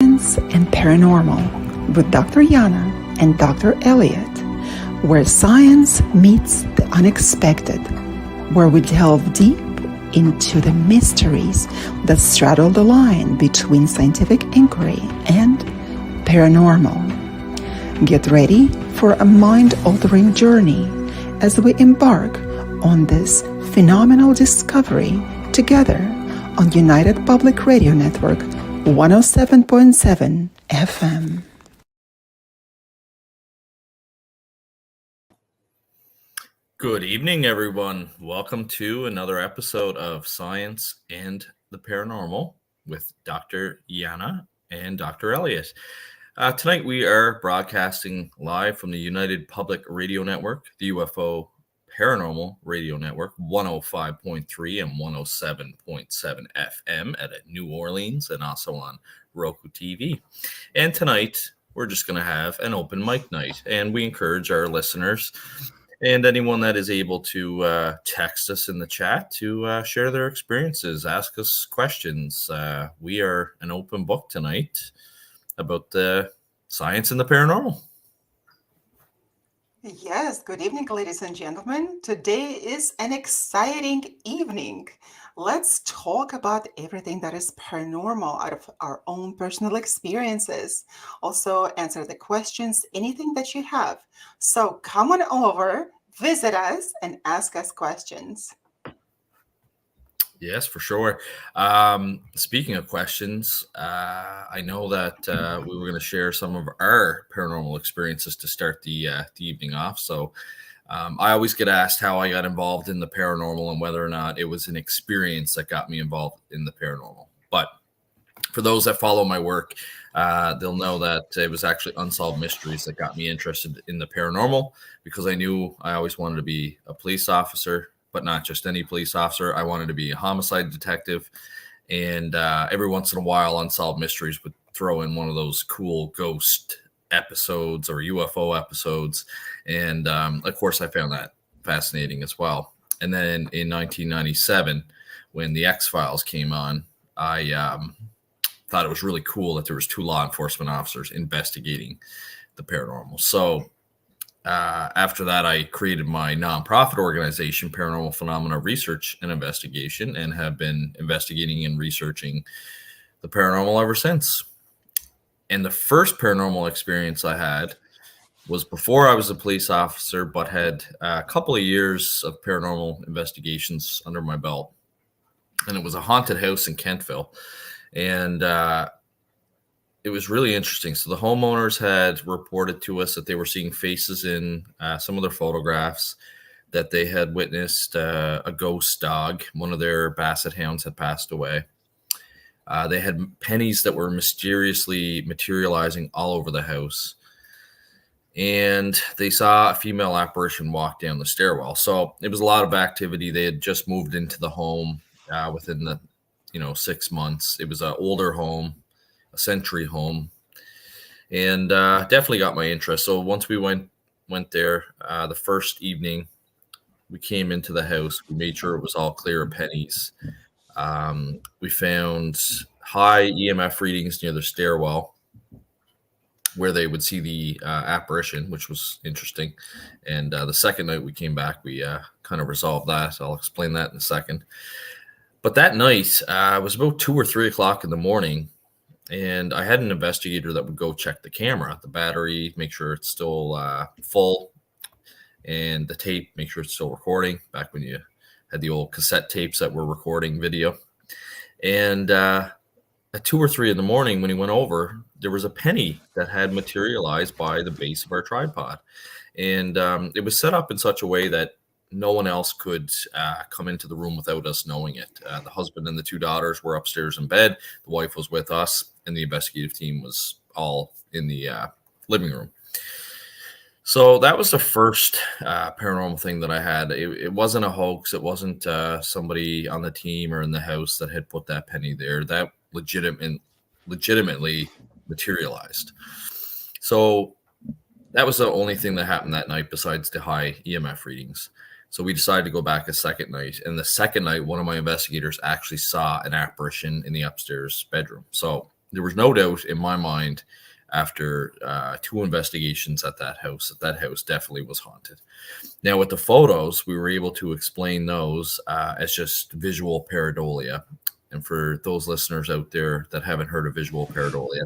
Science and Paranormal with Dr. Yana and Dr. Elliott, where science meets the unexpected, where we delve deep into the mysteries that straddle the line between scientific inquiry and paranormal. Get ready for a mind-altering journey as we embark on this phenomenal discovery together on United Public Radio Network 107.7 FM. Good evening, everyone. Welcome to another episode of Science and the Paranormal with Dr. Yana and Dr. Elliott. Tonight we are broadcasting live from the United Public Radio Network, the UFO Paranormal Radio Network, 105.3 and 107.7 FM at New Orleans and also on Roku TV. And tonight we're just going to have an open mic night, and we encourage our listeners and anyone that is able to text us in the chat to share their experiences, ask us questions. We are an open book tonight about the science and the paranormal. Yes, good evening, ladies and gentlemen. Today is an exciting evening. Let's talk about everything that is paranormal out of our own personal experiences. Also, answer the questions, anything that you have. So come on over, visit us, and ask us questions. Yes, for sure. Speaking of questions, I know that we were going to share some of our paranormal experiences to start the evening off. So I always get asked how I got involved in the paranormal and whether or not it was an experience that got me involved in the paranormal. But for those that follow my work, they'll know that it was actually unsolved mysteries that got me interested in the paranormal, because I knew I always wanted to be a police officer. But not just any police officer. I wanted to be a homicide detective. And every once in a while, Unsolved Mysteries would throw in one of those cool ghost episodes or UFO episodes. And of course, I found that fascinating as well. And then in 1997, when the X-Files came on, I thought it was really cool that there was two law enforcement officers investigating the paranormal. So after that, I created my nonprofit organization, Paranormal Phenomena Research and Investigation, and have been investigating and researching the paranormal ever since. And the first paranormal experience I had was before I was a police officer, but had a couple of years of paranormal investigations under my belt. And it was a haunted house in Kentville. And it was really interesting. So the homeowners had reported to us that they were seeing faces in some of their photographs, that they had witnessed a ghost dog. One of their basset hounds had passed away. They had pennies that were mysteriously materializing all over the house. And they saw a female apparition walk down the stairwell. So it was a lot of activity. They had just moved into the home within the 6 months. It was an older home, a century home, and definitely got my interest. So once we went there, the first evening we came into the house, we made sure it was all clear of pennies. We found high EMF readings near the stairwell where they would see the apparition, which was interesting. And the second night we came back, we kind of resolved that. I'll explain that in a second. But that night, it was about 2 or 3 o'clock in the morning. And I had an investigator that would go check the camera, the battery, make sure it's still full, and the tape, make sure it's still recording, back when you had the old cassette tapes that were recording video. And at 2 or 3 in the morning, when he went over, there was a penny that had materialized by the base of our tripod. And it was set up in such a way that no one else could come into the room without us knowing it. The husband and the two daughters were upstairs in bed. The wife was with us, and the investigative team was all in the living room. So that was the first paranormal thing that I had. It wasn't a hoax. It wasn't somebody on the team or in the house that had put that penny there. That legitimately materialized. So that was the only thing that happened that night besides the high EMF readings. So we decided to go back a second night. And the second night, one of my investigators actually saw an apparition in the upstairs bedroom. So there was no doubt in my mind after two investigations at that house definitely was haunted. Now, with the photos, we were able to explain those as just visual pareidolia. And for those listeners out there that haven't heard of visual pareidolia,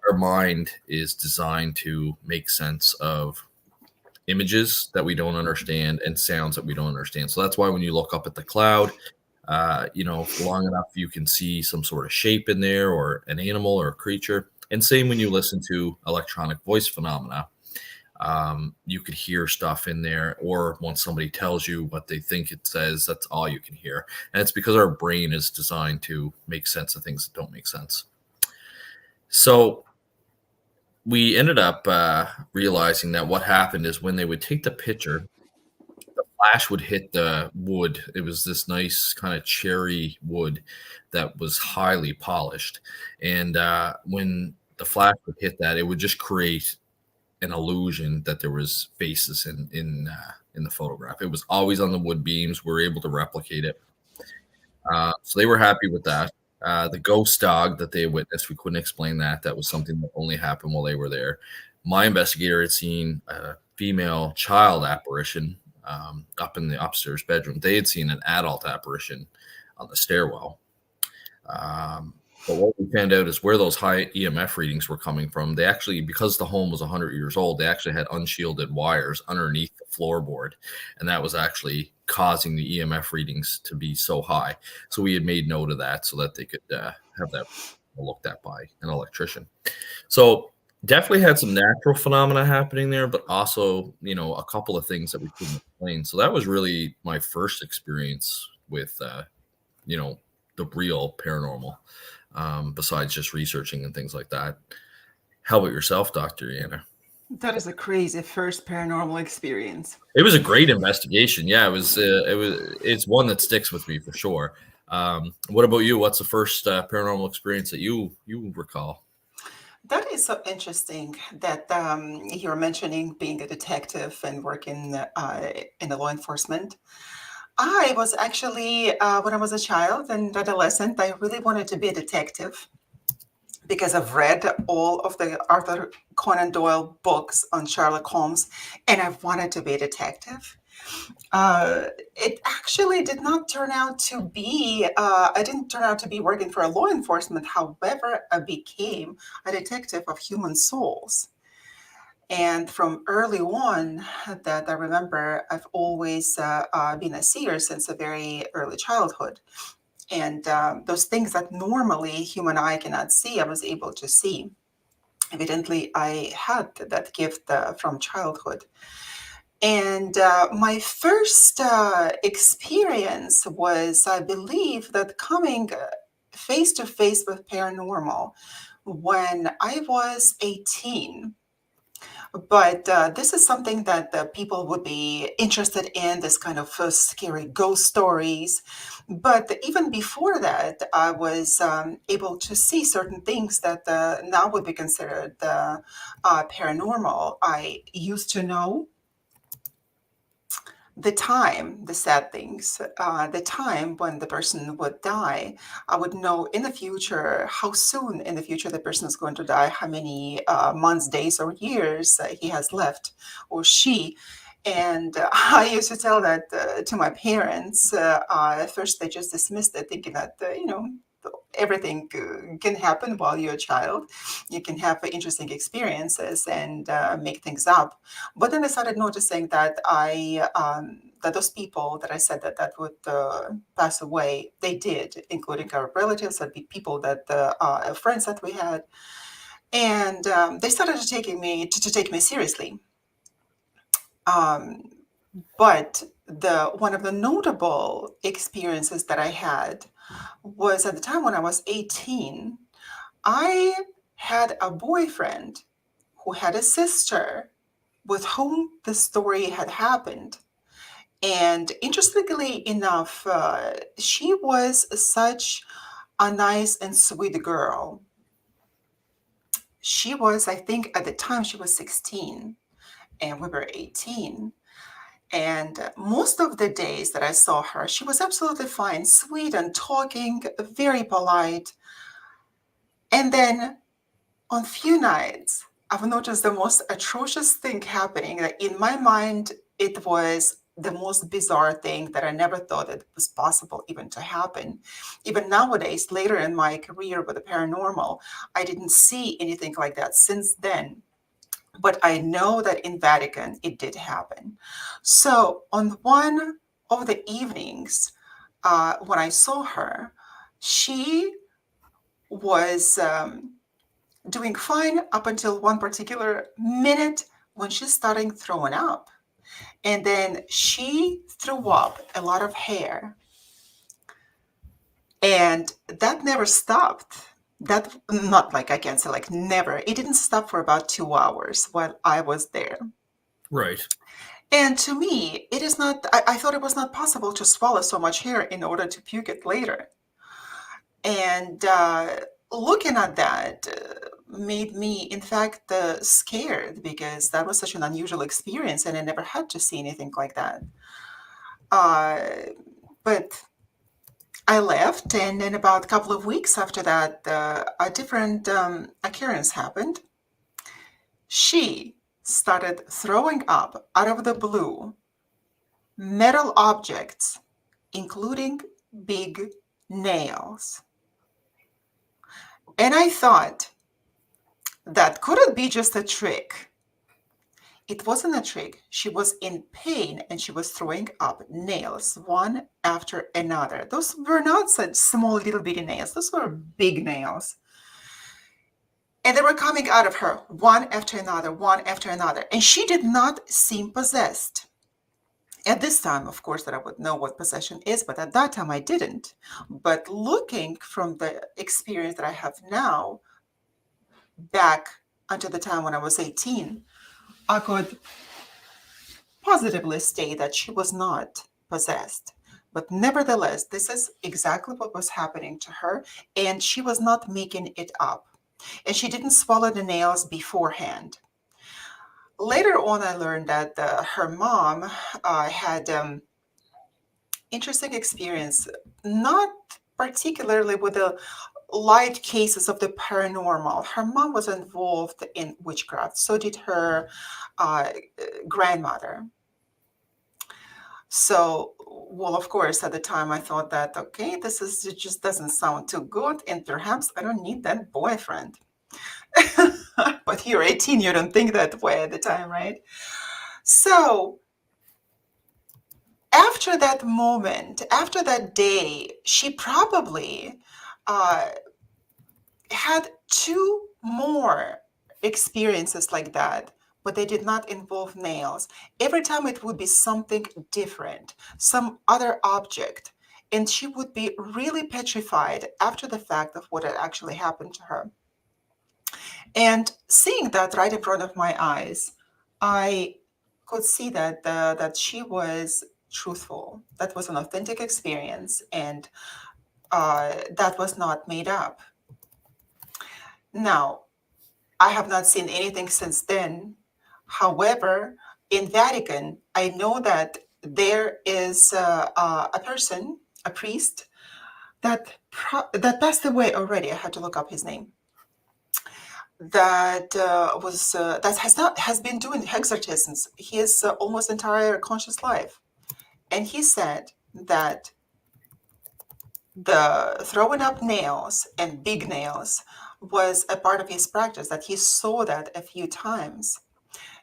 our mind is designed to make sense of images that we don't understand and sounds that we don't understand. So that's why when you look up at the cloud, long enough, you can see some sort of shape in there or an animal or a creature. And same when you listen to electronic voice phenomena, you could hear stuff in there, or once somebody tells you what they think it says, that's all you can hear. And it's because our brain is designed to make sense of things that don't make sense. So we ended up realizing that what happened is when they would take the picture, the flash would hit the wood. It was this nice kind of cherry wood that was highly polished. And when the flash would hit that, it would just create an illusion that there was faces in the photograph. It was always on the wood beams. We were able to replicate it. So they were happy with that. The ghost dog that they witnessed, we couldn't explain that. That was something that only happened while they were there. My investigator had seen a female child apparition up in the upstairs bedroom. They had seen an adult apparition on the stairwell. But what we found out is where those high EMF readings were coming from. They actually, because the home was 100 years old, they actually had unshielded wires underneath the floorboard. And that was actually causing the EMF readings to be so high. So we had made note of that so that they could have that looked at by an electrician. So definitely had some natural phenomena happening there, but also, a couple of things that we couldn't explain. So that was really my first experience with, the real paranormal. Besides just researching and things like that. How about yourself, Dr. Yana? That is a crazy first paranormal experience. It was a great investigation. Yeah, it's one that sticks with me for sure. What about you? What's the first paranormal experience that you recall? That is so interesting that you're mentioning being a detective and working in the law enforcement. I was actually, when I was a child and adolescent, I really wanted to be a detective because I've read all of the Arthur Conan Doyle books on Sherlock Holmes, and I wanted to be a detective. It actually did not turn out to be, I didn't turn out to be working for a law enforcement. However, I became a detective of human souls. And from early on, that I remember, I've always been a seer since a very early childhood. And those things that normally human eye cannot see, I was able to see. Evidently, I had that gift from childhood. And my first experience was, I believe, that coming face to face with paranormal when I was 18. But this is something that people would be interested in, this kind of scary ghost stories. But even before that, I was able to see certain things that now would be considered paranormal. I used to know the sad things, the time when the person would die. I would know in the future how soon in the future the person is going to die, how many months, days, or years he has left, or she. And I used to tell that to my parents. At first, they just dismissed it, thinking that, everything can happen while you're a child. You can have interesting experiences and make things up. But then I started noticing that that those people that I said that would pass away, they did, including our relatives, and people that friends that we had, and they started to take me seriously. Um, but the one of the notable experiences that I had was at the time when I was 18. I had a boyfriend who had a sister with whom the story had happened. And interestingly enough, she was such a nice and sweet girl. She was, I think, at the time she was 16 and we were 18. And most of the days that I saw her, she was absolutely fine, sweet and talking, very polite. And then on few nights, I've noticed the most atrocious thing happening. That in my mind, it was the most bizarre thing that I never thought it was possible even to happen. Even nowadays, later in my career with the paranormal, I didn't see anything like that since then. But I know that in Vatican it did happen. So on one of the evenings, when I saw her, she was doing fine up until one particular minute when she started throwing up. And then she threw up a lot of hair. And that never stopped. That, not like I can say like never. It didn't stop for about 2 hours while I was there. Right. And to me, it is not, I thought it was not possible to swallow so much hair in order to puke it later. And looking at that made me, in fact, scared because that was such an unusual experience and I never had to see anything like that. Uh, but I left, and then about a couple of weeks after that, a different occurrence happened. She started throwing up out of the blue metal objects, including big nails. And I thought, that couldn't be just a trick. It wasn't a trick. She was in pain and she was throwing up nails one after another. Those were not such small little bitty nails, those were big nails. And they were coming out of her one after another, one after another. And she did not seem possessed. At this time, of course, that I would know what possession is, but at that time I didn't. But looking from the experience that I have now, back until the time when I was 18, I could positively state that she was not possessed. But nevertheless, this is exactly what was happening to her, and she was not making it up. And she didn't swallow the nails beforehand. Later on, I learned that her mom had interesting experience, not particularly with the light cases of the paranormal. Her mom was involved in witchcraft, so did her uh, grandmother. So, well, of course, at the time I thought that, okay, it just doesn't sound too good, and perhaps I don't need that boyfriend. But you're 18, you don't think that way at the time, right? So, after that moment, after that day, she probably uh, had two more experiences like that, but they did not involve nails. Every time it would be something different, some other object, and she would be really petrified after the fact of what had actually happened to her. And seeing that right in front of my eyes, I could see that she was truthful. That was an authentic experience, and that was not made up. Now, I have not seen anything since then. However, in Vatican, I know that there is a person, a priest, that passed away already. I had to look up his name. That has been doing exorcisms his almost entire conscious life, and he said that the throwing up nails and big nails was a part of his practice. That he saw that a few times.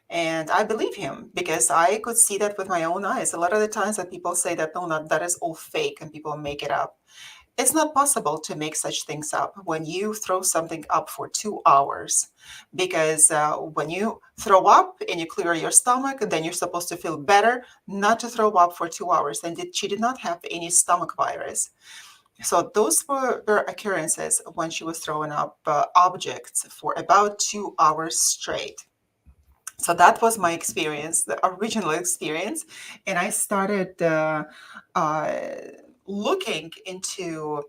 And I believe him because I could see that with my own eyes. A lot of the times that people say that, no, that is all fake and people make it up. It's not possible to make such things up when you throw something up for 2 hours. Because when you throw up and you clear your stomach, then you're supposed to feel better not to throw up for 2 hours. And she did not have any stomach virus. So those were occurrences when she was throwing up objects for about 2 hours straight. So that was my experience, the original experience. And I started uh, looking into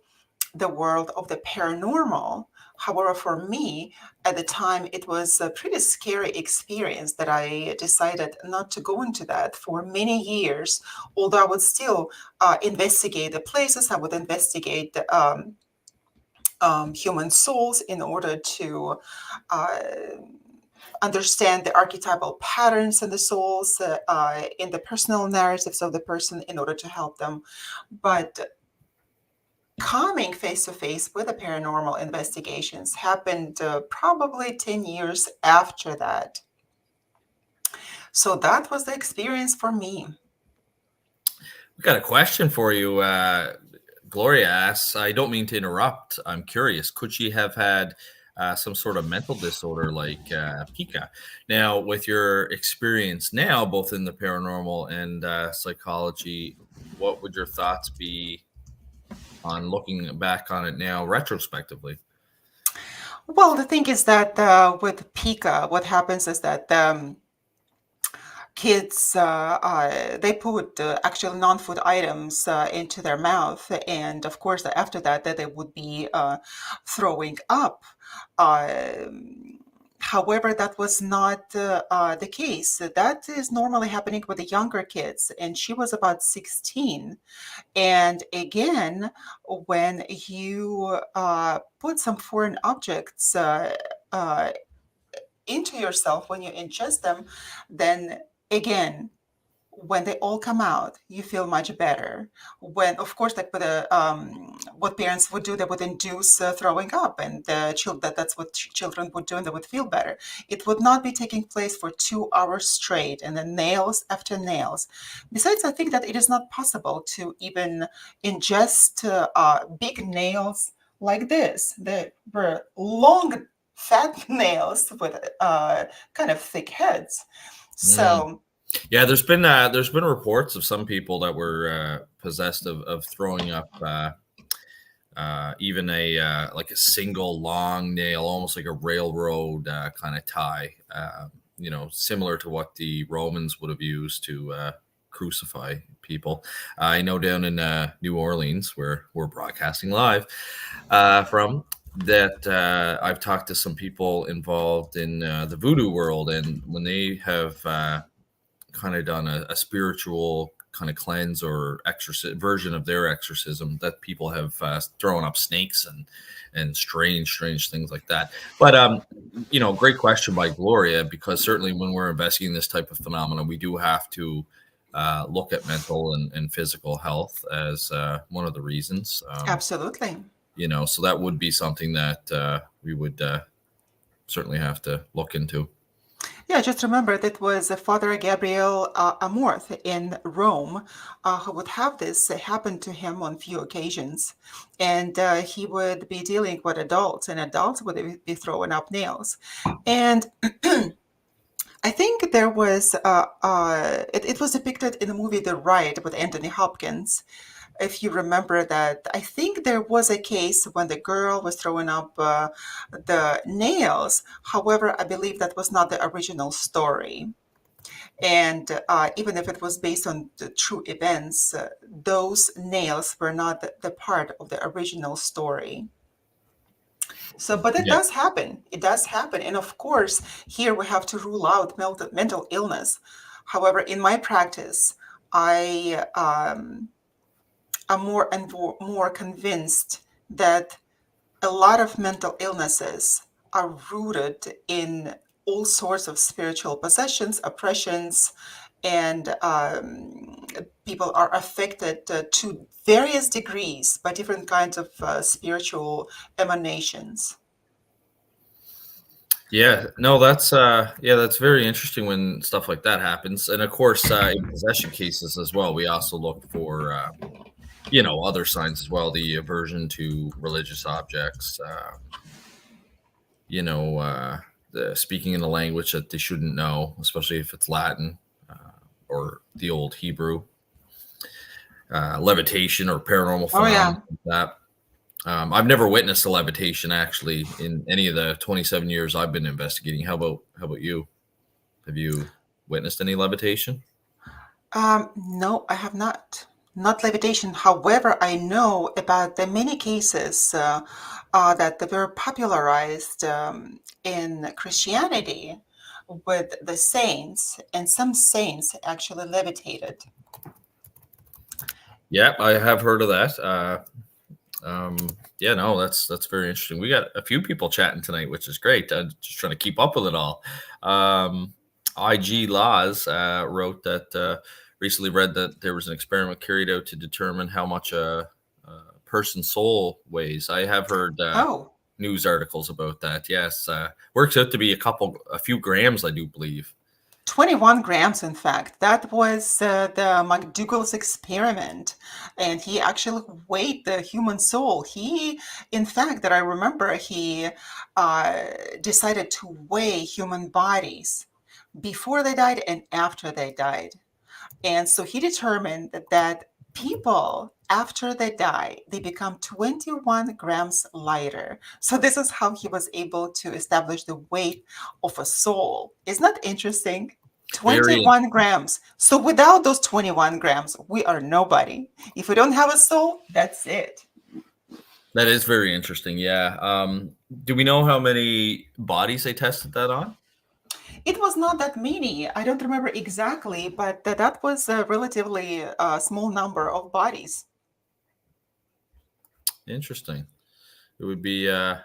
the world of the paranormal. However, for me, at the time, it was a pretty scary experience that I decided not to go into that for many years. Although I would still investigate the places, I would investigate human souls in order to uh, understand the archetypal patterns in the souls, in the personal narratives of the person in order to help them. But coming face to face with the paranormal investigations happened probably 10 years after that. So that was the experience for me. We got a question for you. Gloria asks, I don't mean to interrupt. I'm curious. Could she have had some sort of mental disorder like Pika? Now, with your experience now, both in the paranormal and psychology, what would your thoughts be on looking back on it now retrospectively? Well, the thing is that with Pika, what happens is that kids they put actual non-food items into their mouth, and of course after that they would be throwing up. Um, However, that was not the case. That is normally happening with the younger kids, and she was about 16. And again, when you put some foreign objects uh, into yourself, when you ingest them, then again, when they all come out, you feel much better. When, of course, like with what parents would do, they would induce throwing up, and that's what children would do, and they would feel better. It would not be taking place for 2 hours straight, and then nails after nails. Besides, I think that it is not possible to even ingest big nails like this. They were long, fat nails with kind of thick heads. Mm. So Yeah, there's been reports of some people that were possessed of throwing up even a like a single long nail, almost like a railroad kind of tie. Similar to what the Romans would have used to crucify people. I know down in New Orleans, where we're broadcasting live from, that I've talked to some people involved in the voodoo world, and when they have kind of done a spiritual kind of cleanse or exorcism version of their exorcism, that people have thrown up snakes and strange things like that. But great question by Gloria, because certainly when we're investigating this type of phenomena, we do have to look at mental and physical health as one of the reasons. absolutely. So that would be something that we would certainly have to look into. Yeah, just remember that was Father Gabriel Amorth in Rome who would have this happen to him on few occasions. And he would be dealing with adults, and adults would be throwing up nails. And I think there was, it was depicted in the movie The Ride with Anthony Hopkins. If you remember that, I think there was a case when the girl was throwing up the nails. However, I believe that was not the original story. And even if it was based on the true events, those nails were not the part of the original story. So, but it Yeah. does happen. It does happen. And of course, here we have to rule out mental illness. However, in my practice, I am more and more convinced that a lot of mental illnesses are rooted in all sorts of spiritual possessions, oppressions, and people are affected to various degrees by different kinds of spiritual emanations. Yeah, no, that's very interesting when stuff like that happens. And of course, in possession cases as well, we also look for other signs as well, the aversion to religious objects, the speaking in a language that they shouldn't know, especially if it's Latin or the old Hebrew, levitation or paranormal Oh, phenomena yeah. like that. I've never witnessed a levitation actually in any of the 27 years I've been investigating. How about you? Have you witnessed any levitation? No, I have not. Not levitation. However, I know about the many cases that were popularized in Christianity with the saints, and some saints actually levitated. Yeah, I have heard of that. Yeah, no, that's very interesting. We got a few people chatting tonight, which is great. I'm just trying to keep up with it all. IG Laws wrote that recently read that there was an experiment carried out to determine how much a person's soul weighs. I have heard Oh, news articles about that. Yes, works out to be a few grams, I do believe. 21 grams, in fact. That was the McDougall's experiment. And he actually weighed the human soul. He, in fact, that I remember, he uh, decided to weigh human bodies before they died and after they died. And so he determined that people, after they die, they become 21 grams lighter. So this is how he was able to establish the weight of a soul. Isn't that interesting? Very 21 grams. So without those 21 grams, we are nobody. If we don't have a soul, that's it. That is very interesting. Yeah. Do we know how many bodies they tested that on? It was not that many. I don't remember exactly, but that was a relatively small number of bodies. Interesting. It would be yeah,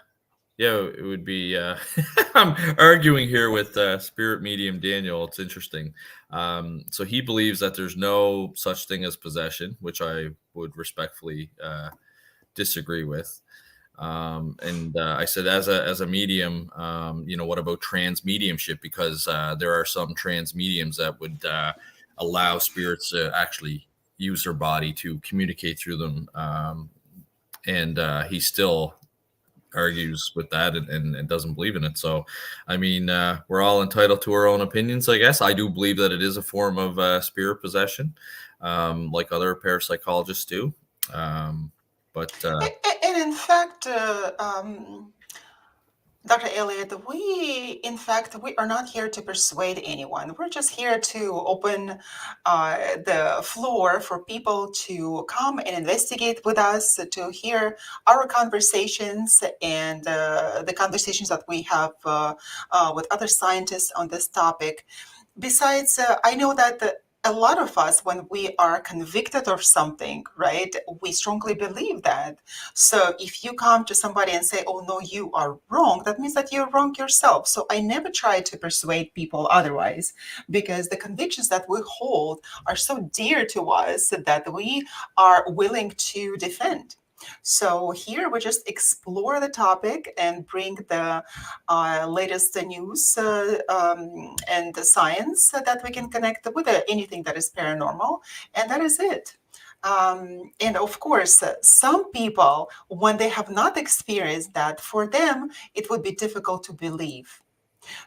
it would be I'm arguing here with spirit medium Daniel. It's interesting. So he believes that there's no such thing as possession, which I would respectfully disagree with. And I said, as a medium, what about trans mediumship? Because there are some trans mediums that would allow spirits to actually use their body to communicate through them. And he still argues with that and doesn't believe in it. So, I mean, we're all entitled to our own opinions, I guess. I do believe that it is a form of spirit possession, like other parapsychologists do. But And in fact, Dr. Elliott, we are not here to persuade anyone. We're just here to open the floor for people to come and investigate with us, to hear our conversations and the conversations that we have with other scientists on this topic. Besides, I know that a lot of us, when we are convicted of something, right, we strongly believe that. So if you come to somebody and say, oh, no, you are wrong, that means that you're wrong yourself. So I never try to persuade people otherwise, because the convictions that we hold are so dear to us that we are willing to defend. So here we just explore the topic and bring the latest news and the science that we can connect with anything that is paranormal, and that is it. And of course, some people, when they have not experienced that, for them, it would be difficult to believe.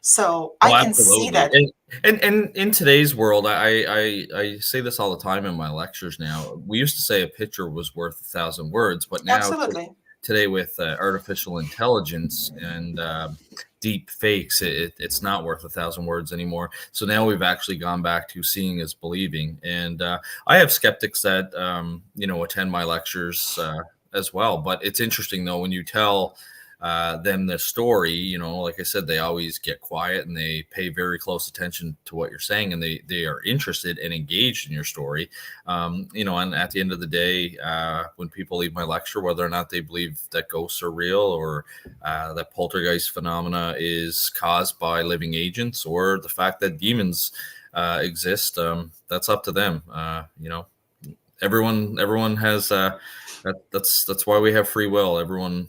So I oh, can see absolutely. that. And in today's world, I say this all the time in my lectures now. We used to say a picture was worth 1,000 words, but now Absolutely. today with artificial intelligence and deep fakes, it's not worth 1,000 words anymore. So now we've actually gone back to seeing is believing. And I have skeptics that attend my lectures as well. But it's interesting though when you tell them the story, like I said, they always get quiet and they pay very close attention to what you're saying, and they are interested and engaged in your story. And at the end of the day, when people leave my lecture, whether or not they believe that ghosts are real or that poltergeist phenomena is caused by living agents or the fact that demons exist, that's up to them. Everyone has that's why we have free will. Everyone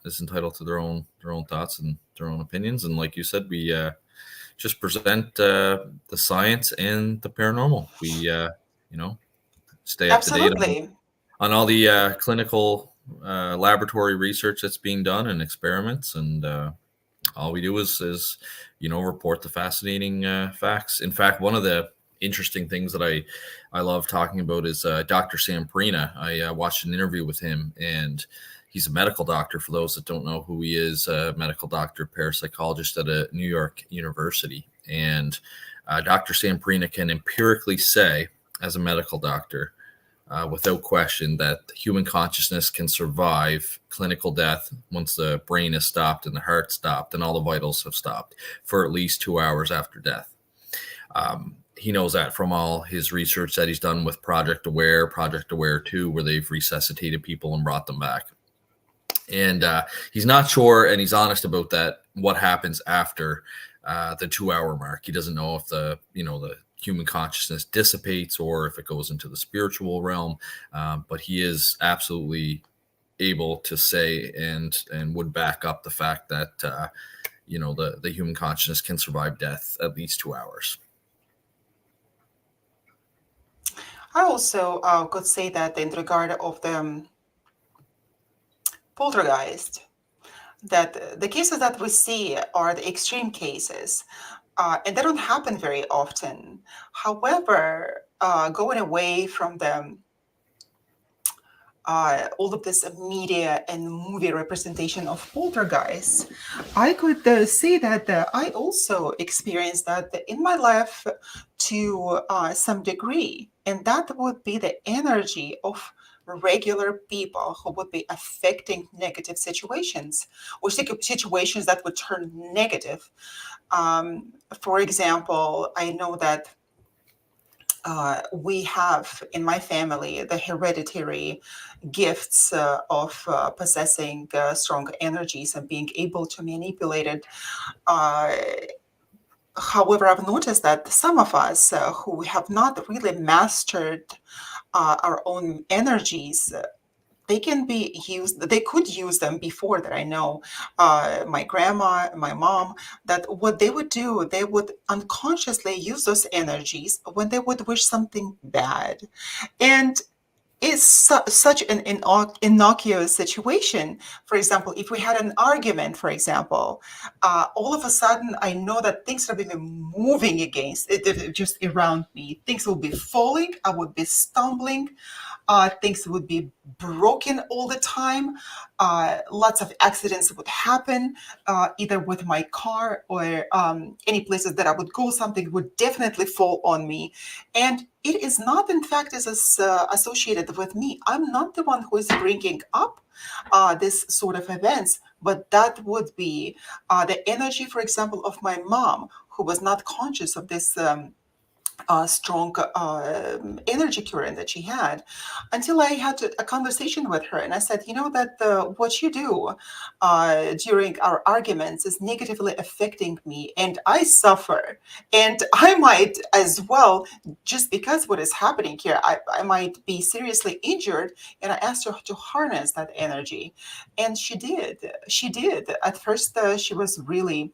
is entitled to their own thoughts and their own opinions, and like you said, we just present the science and the paranormal. We stay up to date Absolutely. on all the clinical laboratory research that's being done and experiments, and all we do is report the fascinating facts. In fact, one of the interesting things that I love talking about is Dr. Sam Perina. I watched an interview with him, and he's a medical doctor. For those that don't know who he is, a medical doctor, parapsychologist at a New York university. And Dr. Sam Perina can empirically say, as a medical doctor, without question, that human consciousness can survive clinical death once the brain is stopped and the heart stopped and all the vitals have stopped for at least 2 hours after death. He knows that from all his research that he's done with Project Aware 2, where they've resuscitated people and brought them back. and he's not sure, and he's honest about that. What happens after the 2 hour mark? He doesn't know if the human consciousness dissipates or if it goes into the spiritual realm. But he is absolutely able to say and would back up the fact that the human consciousness can survive death at least 2 hours. I also could say that in regard of the poltergeist, that the cases that we see are the extreme cases, and they don't happen very often. However, going away from the all of this media and movie representation of poltergeists, I could say that I also experienced that in my life to some degree, and that would be the energy of regular people who would be affecting negative situations or situations that would turn negative. For example, I know that we have in my family the hereditary gifts of possessing strong energies and being able to manipulate it. Uh, However, I've noticed that some of us who have not really mastered our own energies, they can be used, they could use them before that. I know my grandma, my mom, that what they would do, they would unconsciously use those energies when they would wish something bad. And it's such an innocuous situation. For example, if we had an argument, for example, all of a sudden I know that things have been moving against it, just around me. Things will be falling, I would be stumbling, things would be broken all the time. Lots of accidents would happen, either with my car or any places that I would go, something would definitely fall on me. And it is not, in fact, is associated with me. I'm not the one who is bringing up this sort of events, but that would be the energy, for example, of my mom, who was not conscious of this strong energy current that she had, until I had a conversation with her. And I said, you know, that what you do during our arguments is negatively affecting me, and I suffer. And I might as well, just because what is happening here, I might be seriously injured. And I asked her to harness that energy. And she did. She did. At first, she was really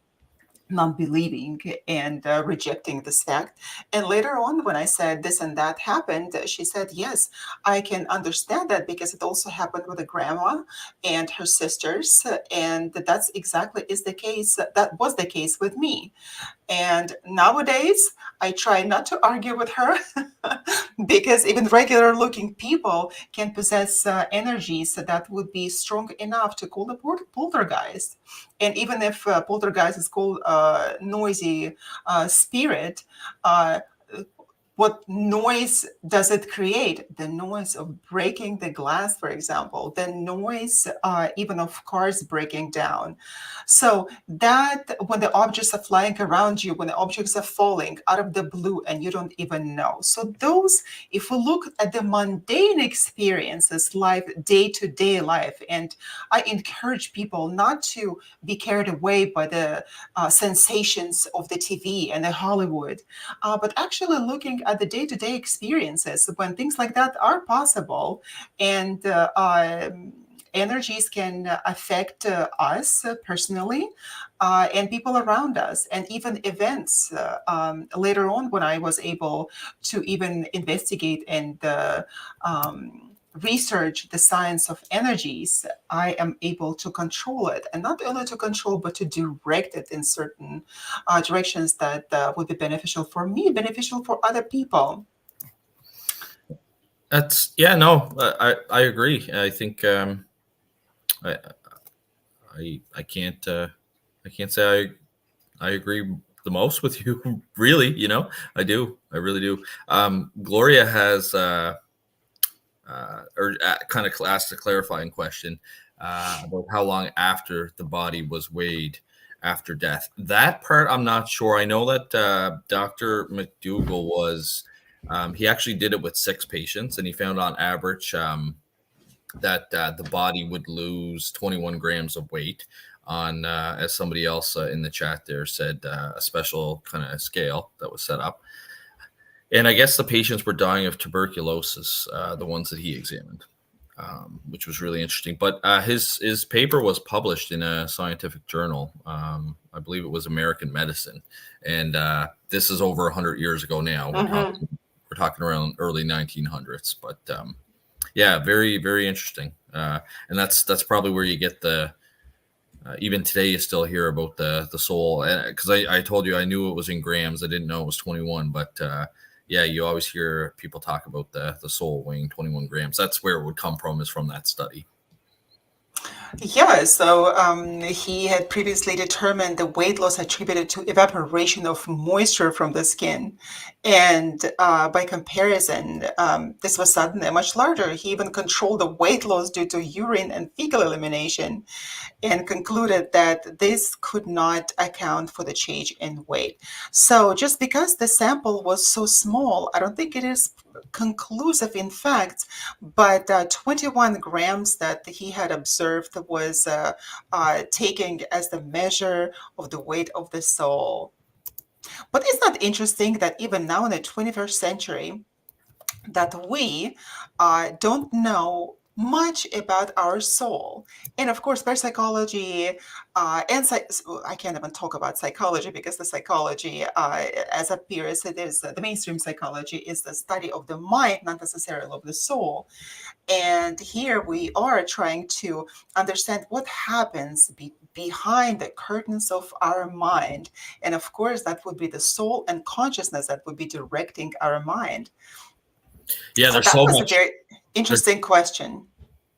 non-believing and rejecting this fact. And later on, when I said this and that happened, she said, yes, I can understand that because it also happened with a grandma and her sisters. And that's exactly is the case. That was the case with me. And nowadays, I try not to argue with her because even regular looking people can possess energies that would be strong enough to call the poltergeist. And even if poltergeist is called noisy spirit, what noise does it create? The noise of breaking the glass, for example, the noise even of cars breaking down. So that when the objects are flying around you, when the objects are falling out of the blue and you don't even know. So those, if we look at the mundane experiences, life, day-to-day life, and I encourage people not to be carried away by the sensations of the TV and the Hollywood, but actually looking at the day-to-day experiences when things like that are possible, and energies can affect us personally and people around us, and even events. Later on, when I was able to even investigate and research the science of energies, I am able to control it, and not only to control, but to direct it in certain directions that would be beneficial for me, beneficial for other people. That's no, I agree. I think I I can't say I agree the most with you. Really, I do. I really do. Gloria has kind of asked a clarifying question about how long after the body was weighed after death. That part I'm not sure. I know that Dr. McDougall was he actually did it with 6 patients, and he found on average that the body would lose 21 grams of weight on, as somebody else in the chat there said, a special kind of scale that was set up. And I guess the patients were dying of tuberculosis, the ones that he examined, which was really interesting. But his paper was published in a scientific journal. I believe it was American Medicine. And this is over 100 years ago now. We're talking around early 1900s. But yeah, very, very interesting. And that's probably where you get the even today you still hear about the soul, because I told you I knew it was in grams. I didn't know it was 21, but yeah, you always hear people talk about the soul weighing 21 grams. That's where it would come from, is from that study. Yeah, so he had previously determined the weight loss attributed to evaporation of moisture from the skin. And by comparison, this was suddenly much larger. He even controlled the weight loss due to urine and fecal elimination, and concluded that this could not account for the change in weight. So just because the sample was so small, I don't think it is conclusive in fact, but 21 grams that he had observed was taken as the measure of the weight of the soul. But it's not interesting that even now in the 21st century, that we don't know much about our soul. And of course, parapsychology I can't even talk about psychology, because the psychology, as appears, it is the mainstream psychology is the study of the mind, not necessarily of the soul. And here we are trying to understand what happens behind the curtains of our mind. And of course, that would be the soul and consciousness that would be directing our mind. Yeah, So there's that so was much. a very interesting question.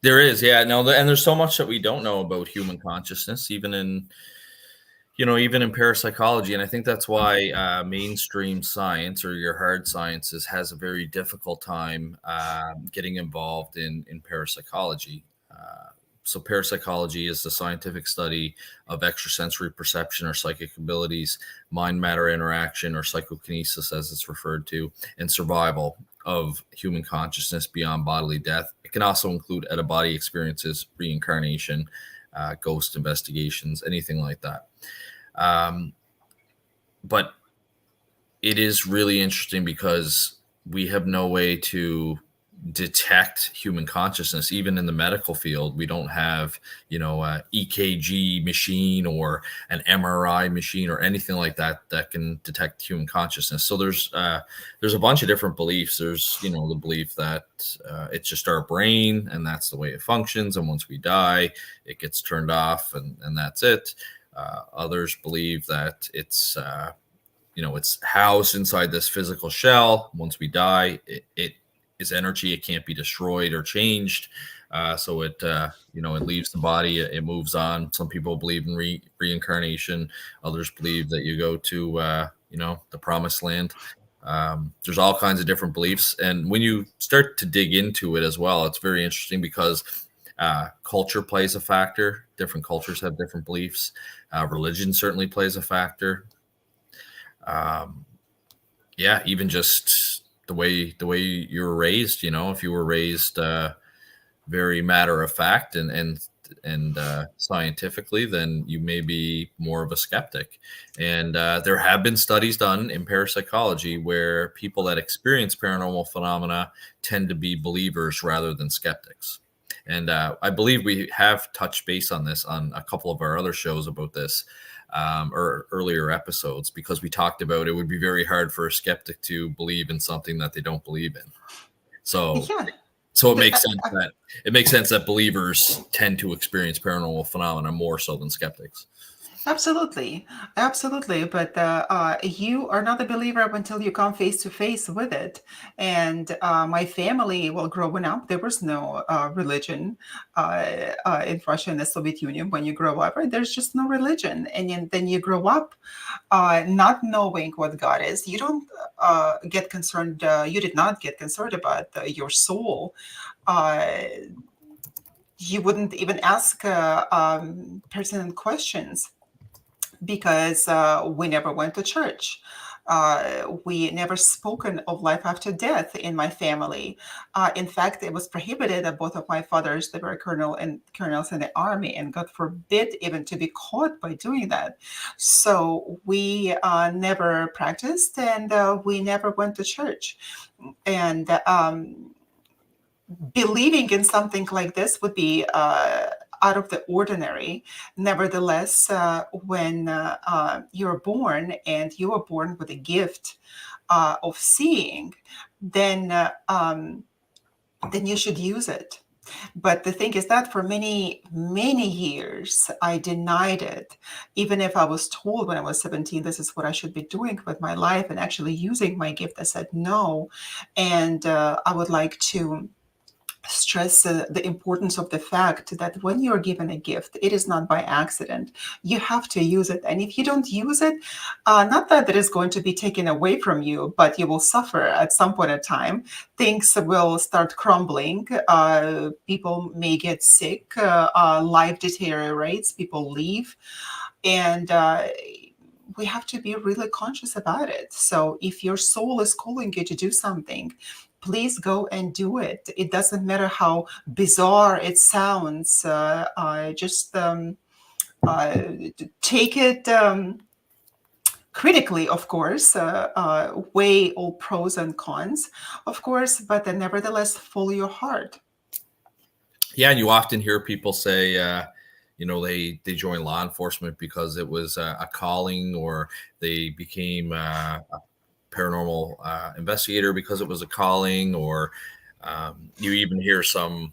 There is, yeah, no, and there's so much that we don't know about human consciousness, even in parapsychology. And I think that's why mainstream science, or your hard sciences, has a very difficult time getting involved in parapsychology. So parapsychology is the scientific study of extrasensory perception or psychic abilities, mind-matter interaction, or psychokinesis as it's referred to, and survival of human consciousness beyond bodily death. It can also include out-of-body experiences, reincarnation, ghost investigations, anything like that. But it is really interesting because we have no way to detect human consciousness. Even in the medical field, we don't have, a EKG machine or an MRI machine or anything like that that can detect human consciousness. So there's a bunch of different beliefs. There's, the belief that it's just our brain and that's the way it functions. And once we die, it gets turned off and that's it. Others believe that it's, it's housed inside this physical shell. Once we die, it is energy. It can't be destroyed or changed. So it leaves the body. It moves on. Some people believe in reincarnation. Others believe that you go to, the promised land. There's all kinds of different beliefs. And when you start to dig into it as well, it's very interesting because culture plays a factor. Different cultures have different beliefs. Religion certainly plays a factor. Even just the way you were raised, if you were raised very matter of fact and scientifically, then you may be more of a skeptic. And there have been studies done in parapsychology where people that experience paranormal phenomena tend to be believers rather than skeptics. And I believe we have touched base on this on a couple of our other shows about this. Or earlier episodes, because we talked about it would be very hard for a skeptic to believe in something that they don't believe in. So it makes sense that believers tend to experience paranormal phenomena more so than skeptics. Absolutely. But you are not a believer up until you come face to face with it. And my family, growing up, there was no religion in Russia and the Soviet Union. When you grow up, right, there's just no religion. And then you grow up not knowing what God is. You don't get concerned. You did not get concerned about your soul. You wouldn't even ask pertinent questions, because we never went to church. We never spoken of life after death in my family. In fact, it was prohibited that both of my fathers, they were colonels in the army, and God forbid even to be caught by doing that. So we never practiced, and we never went to church. And believing in something like this would be out of the ordinary. Nevertheless, when you're born and you are born with a gift of seeing, then then you should use it. But the thing is that for many, many years, I denied it. Even if I was told when I was 17, this is what I should be doing with my life and actually using my gift, I said no. And I would like to stress the importance of the fact that when you're given a gift, it is not by accident. You have to use it. And if you don't use it, not that it is going to be taken away from you, but you will suffer at some point in time. Things will start crumbling. People may get sick. Life deteriorates. People leave. And we have to be really conscious about it. So if your soul is calling you to do something, please go and do it. It doesn't matter how bizarre it sounds. Just take it critically, of course, weigh all pros and cons, of course, but then nevertheless, follow your heart. Yeah, and you often hear people say, they join law enforcement because it was a calling, or they became a paranormal investigator because it was a calling, or you even hear some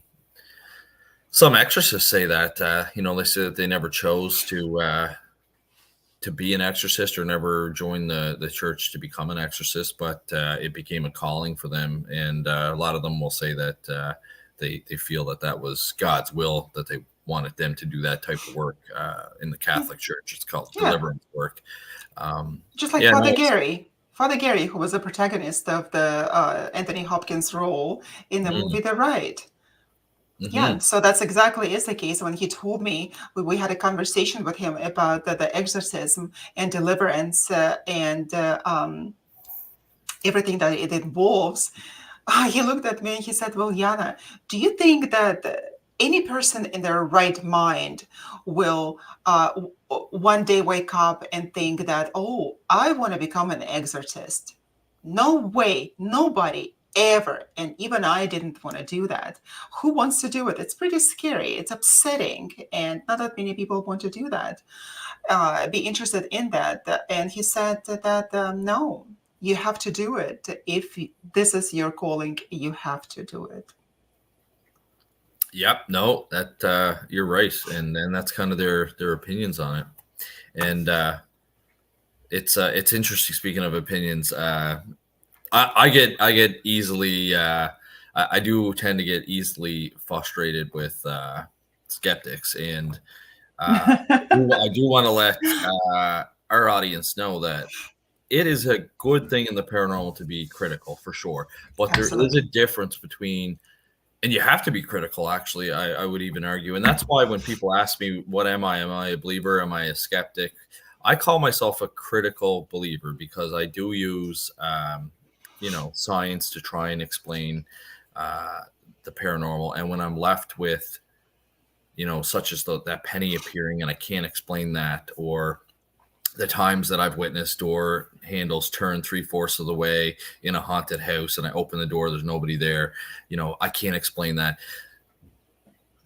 exorcists say that they say that they never chose to be an exorcist or never join the church to become an exorcist, but it became a calling for them. And a lot of them will say that they feel that was God's will, that they wanted them to do that type of work in the Catholic Church. It's called deliverance work. Just like Father Gary. Father Gary, who was the protagonist of the Anthony Hopkins role in the movie The Ride. Mm-hmm. Yeah, so that's exactly is the case. When he told me, we had a conversation with him about the exorcism and deliverance and everything that it involves. He looked at me and he said, well, Yana, do you think that any person in their right mind will one day wake up and think that, oh, I want to become an exorcist? No way, nobody ever. And even I didn't want to do that. Who wants to do it? It's pretty scary. It's upsetting. And not that many people want to do that, be interested in that. And he said that no, you have to do it. If this is your calling, you have to do it. Yep. No, that you're right. And that's kind of their opinions on it. And it's interesting. Speaking of opinions, I get easily I do tend to get easily frustrated with skeptics, and I do want to let our audience know that it is a good thing in the paranormal to be critical, for sure, but there is a difference between, and you have to be critical, actually, I would even argue. And that's why when people ask me, what am I? Am I a believer? Am I a skeptic? I call myself a critical believer, because I do use science to try and explain the paranormal. And when I'm left with, such as that penny appearing and I can't explain that, or the times that I've witnessed door handles turn 3/4 of the way in a haunted house and I open the door, there's nobody there, I can't explain that.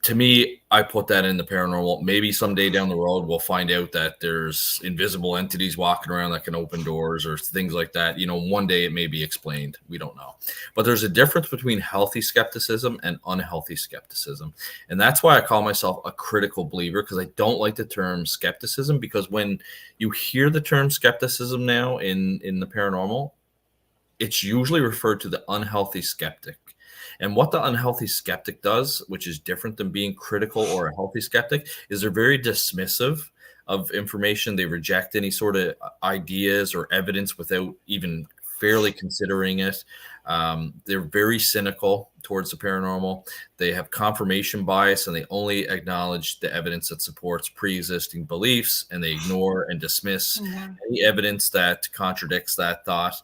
To me, I put that in the paranormal. Maybe someday down the road, we'll find out that there's invisible entities walking around that can open doors or things like that. One day it may be explained. We don't know. But there's a difference between healthy skepticism and unhealthy skepticism. And that's why I call myself a critical believer, because I don't like the term skepticism, because when you hear the term skepticism now in the paranormal, it's usually referred to the unhealthy skeptic. And what the unhealthy skeptic does, which is different than being critical or a healthy skeptic, is they're very dismissive of information. They reject any sort of ideas or evidence without even fairly considering it. They're very cynical towards the paranormal. They have confirmation bias, and they only acknowledge the evidence that supports pre-existing beliefs, and they ignore and dismiss Yeah. any evidence that contradicts that thought.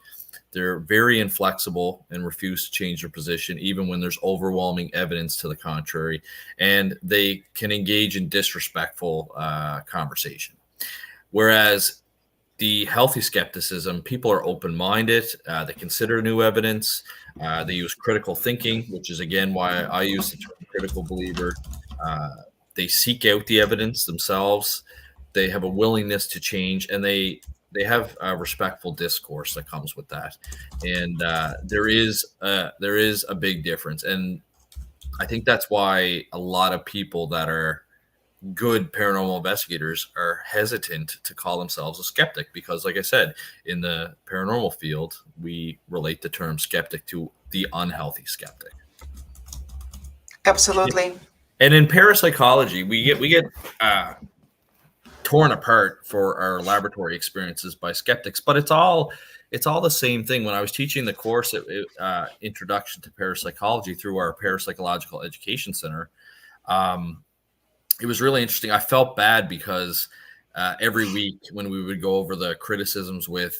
They're very inflexible and refuse to change their position, even when there's overwhelming evidence to the contrary. And they can engage in disrespectful conversation. Whereas the healthy skepticism, people are open-minded. They consider new evidence. They use critical thinking, which is, again, why I use the term critical believer. They seek out the evidence themselves. They have a willingness to change, and they have a respectful discourse that comes with that. And there is a big difference. And I think that's why a lot of people that are good paranormal investigators are hesitant to call themselves a skeptic, because, like I said, in the paranormal field, we relate the term skeptic to the unhealthy skeptic. Absolutely. And in parapsychology, we get torn apart for our laboratory experiences by skeptics, but it's all the same thing. When I was teaching the course at Introduction to Parapsychology through our Parapsychological Education Center, it was really interesting. I felt bad because every week when we would go over the criticisms with,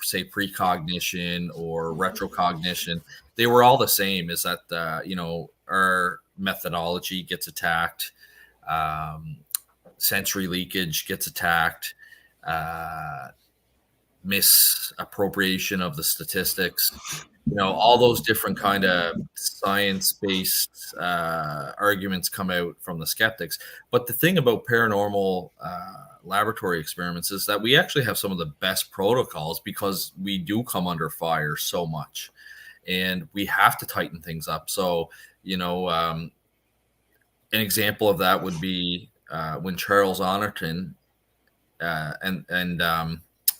say, precognition or retrocognition, they were all the same. Is that our methodology gets attacked, sensory leakage gets attacked, misappropriation of the statistics. All those different kind of science-based arguments come out from the skeptics. But the thing about paranormal laboratory experiments is that we actually have some of the best protocols, because we do come under fire so much, and we have to tighten things up. So, an example of that would be when Charles Honorton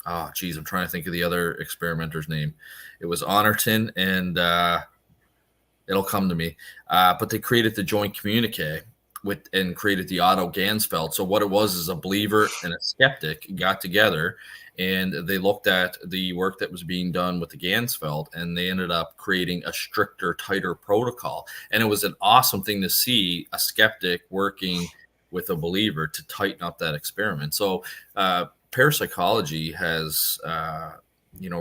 oh, geez, I'm trying to think of the other experimenter's name. It was Honorton, and it'll come to me. But they created the joint communique and created the Otto Gansfeld. So what it was is a believer and a skeptic got together, and they looked at the work that was being done with the Gansfeld, and they ended up creating a stricter, tighter protocol. And it was an awesome thing to see a skeptic working with a believer to tighten up that experiment. So parapsychology has,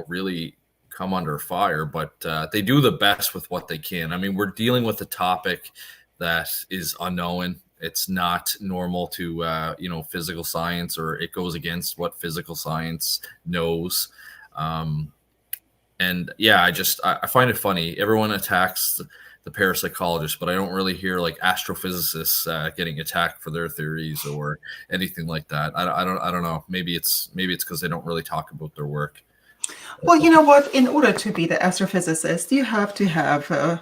really come under fire, but they do the best with what they can. I mean, we're dealing with a topic that is unknown. It's not normal to, physical science, or it goes against what physical science knows. And yeah, I find it funny. Everyone attacks the parapsychologists, but I don't really hear like astrophysicists getting attacked for their theories or anything like that. I don't know. Maybe it's because they don't really talk about their work. Well, you know what? In order to be the astrophysicist, you have to have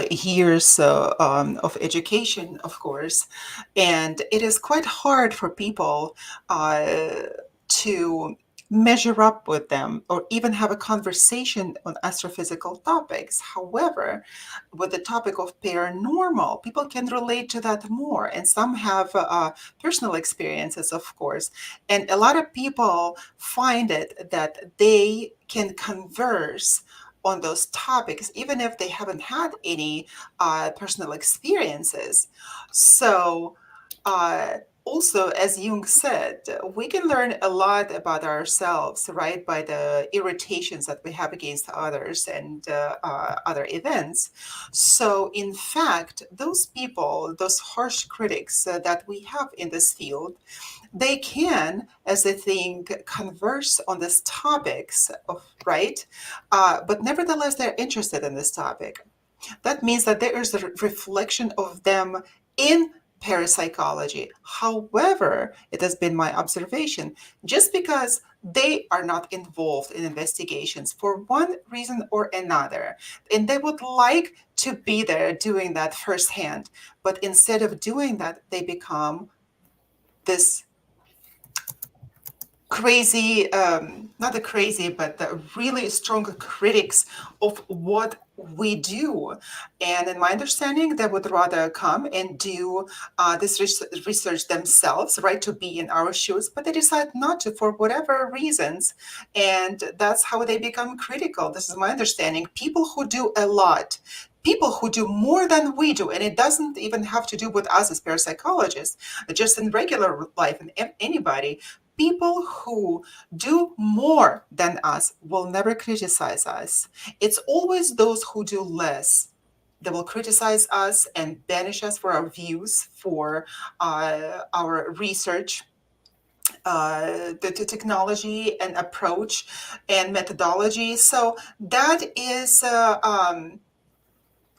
years of education, of course. And it is quite hard for people to measure up with them or even have a conversation on astrophysical topics. However, with the topic of paranormal, people can relate to that more. And some have personal experiences, of course. And a lot of people find it that they can converse on those topics, even if they haven't had any personal experiences. So, also, as Jung said, we can learn a lot about ourselves, right, by the irritations that we have against others and other events. So, in fact, those people, those harsh critics that we have in this field, they can, as they think, converse on these topics, right? But nevertheless, they're interested in this topic. That means that there is a reflection of them in parapsychology. However, it has been my observation, just because they are not involved in investigations for one reason or another, and they would like to be there doing that firsthand, but instead of doing that, they become this crazy, not the crazy, but the really strong critics of what we do. And in my understanding, they would rather come and do this research themselves, right, to be in our shoes, but they decide not to for whatever reasons. And that's how they become critical. This is my understanding. People who do a lot, people who do more than we do, and it doesn't even have to do with us as parapsychologists, just in regular life, and anybody, people who do more than us will never criticize us. It's always those who do less that will criticize us and banish us for our views, for our research, the technology and approach and methodology. So that is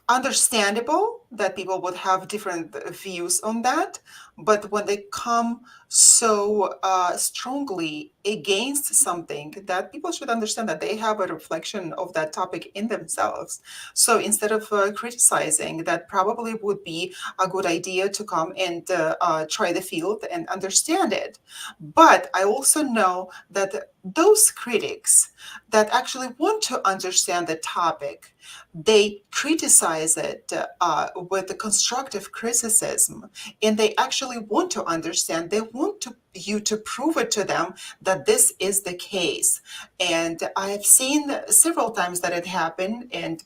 understandable that people would have different views on that, but when they come so strongly against something, that people should understand that they have a reflection of that topic in themselves. So instead of criticizing, that probably would be a good idea to come and try the field and understand it. But I also know that those critics that actually want to understand the topic, they criticize it with the constructive criticism, and they actually want to understand. They want you to prove it to them that this is the case. And I've seen several times that it happened, and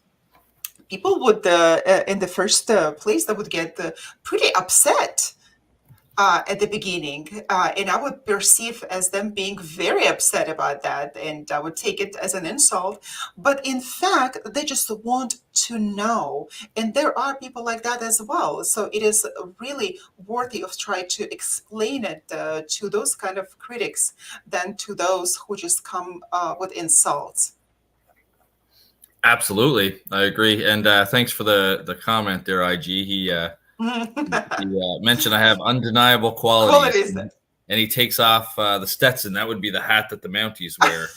people would, in the first place, they would get pretty upset at the beginning, and I would perceive as them being very upset about that, and I would take it as an insult. But in fact, they just want to know, and there are people like that as well. So it is really worthy of trying to explain it to those kind of critics than to those who just come with insults. Absolutely, I agree. And thanks for the comment there, IG. He mentioned I have undeniable qualities, Qualities. and he takes off the Stetson. That would be the hat that the Mounties wear.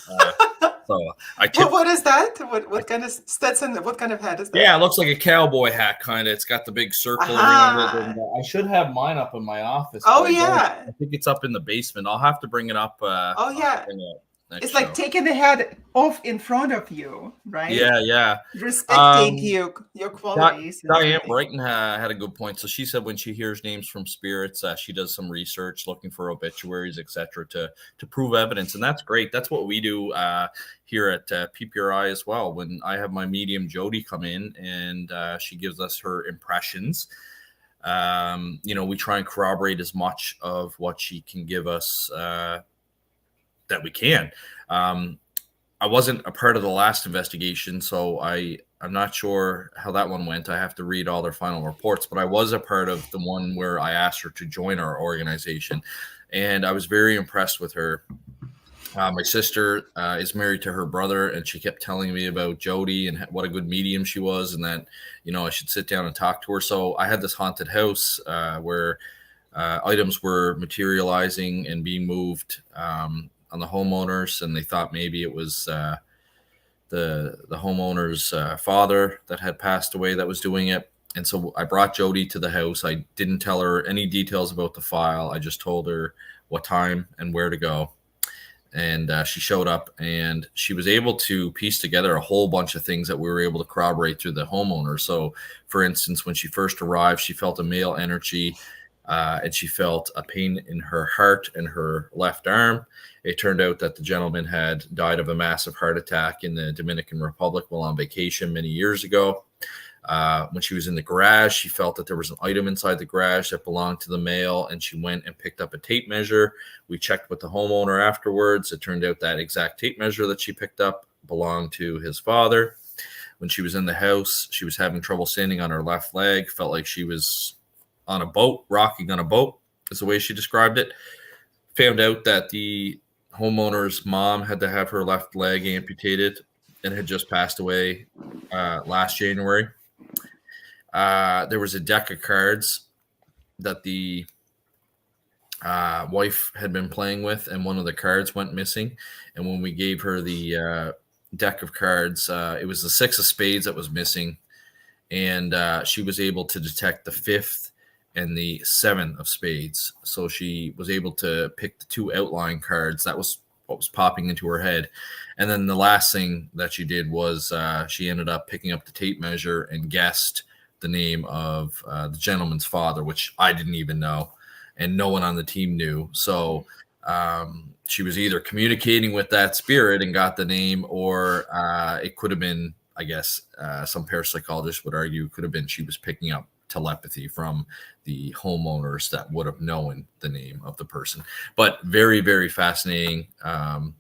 So I Well, tip. what is that? What kind of Stetson? What kind of hat is that? Yeah, it looks like a cowboy hat, kind of. It's got the big circle around it. Aha. And I should have mine up in my office, Oh but I don't. yeah. I think it's up in the basement. I'll have to bring it up. Oh I'll have to yeah. bring it up next It's like show. taking the head off in front of you, right? Yeah, yeah. Respecting Um, your Di- qualities and Diane everything. Brighton had a good point. So she said when she hears names from spirits, she does some research looking for obituaries, etc., to prove evidence, and that's great. That's what we do here at PPRI as well. When I have my medium Jody come in and she gives us her impressions, we try and corroborate as much of what she can give us that we can. I wasn't a part of the last investigation, so I'm not sure how that one went. I have to read all their final reports, but I was a part of the one where I asked her to join our organization, and I was very impressed with her. My sister is married to her brother, and she kept telling me about Jody and what a good medium she was, and that I should sit down and talk to her. So I had this haunted house where items were materializing and being moved on the homeowners, and they thought maybe it was the homeowner's father that had passed away that was doing it. And so I brought Jody to the house. I didn't tell her any details about the file. I just told her what time and where to go. And she showed up, and she was able to piece together a whole bunch of things that we were able to corroborate through the homeowner. So, for instance, when she first arrived, she felt a male energy, and she felt a pain in her heart and her left arm. It turned out that the gentleman had died of a massive heart attack in the Dominican Republic while on vacation many years ago. When she was in the garage, she felt that there was an item inside the garage that belonged to the male, and she went and picked up a tape measure. We checked with the homeowner afterwards. It turned out that exact tape measure that she picked up belonged to his father. When she was in the house, she was having trouble standing on her left leg, felt like she was on a boat, rocking on a boat, is the way she described it. Found out that the homeowner's mom had to have her left leg amputated and had just passed away last January. There was a deck of cards that the wife had been playing with, and one of the cards went missing. And when we gave her the deck of cards, it was the six of spades that was missing. And she was able to detect the fifth and the 7 of spades. So she was able to pick the 2 outline cards. That was what was popping into her head. And then the last thing that she did was she ended up picking up the tape measure and guessed the name of the gentleman's father, which I didn't even know, and no one on the team knew. So she was either communicating with that spirit and got the name, or it could have been, I guess, some parapsychologists would argue, could have been she was picking up telepathy from the homeowners that would have known the name of the person. But very, very fascinating,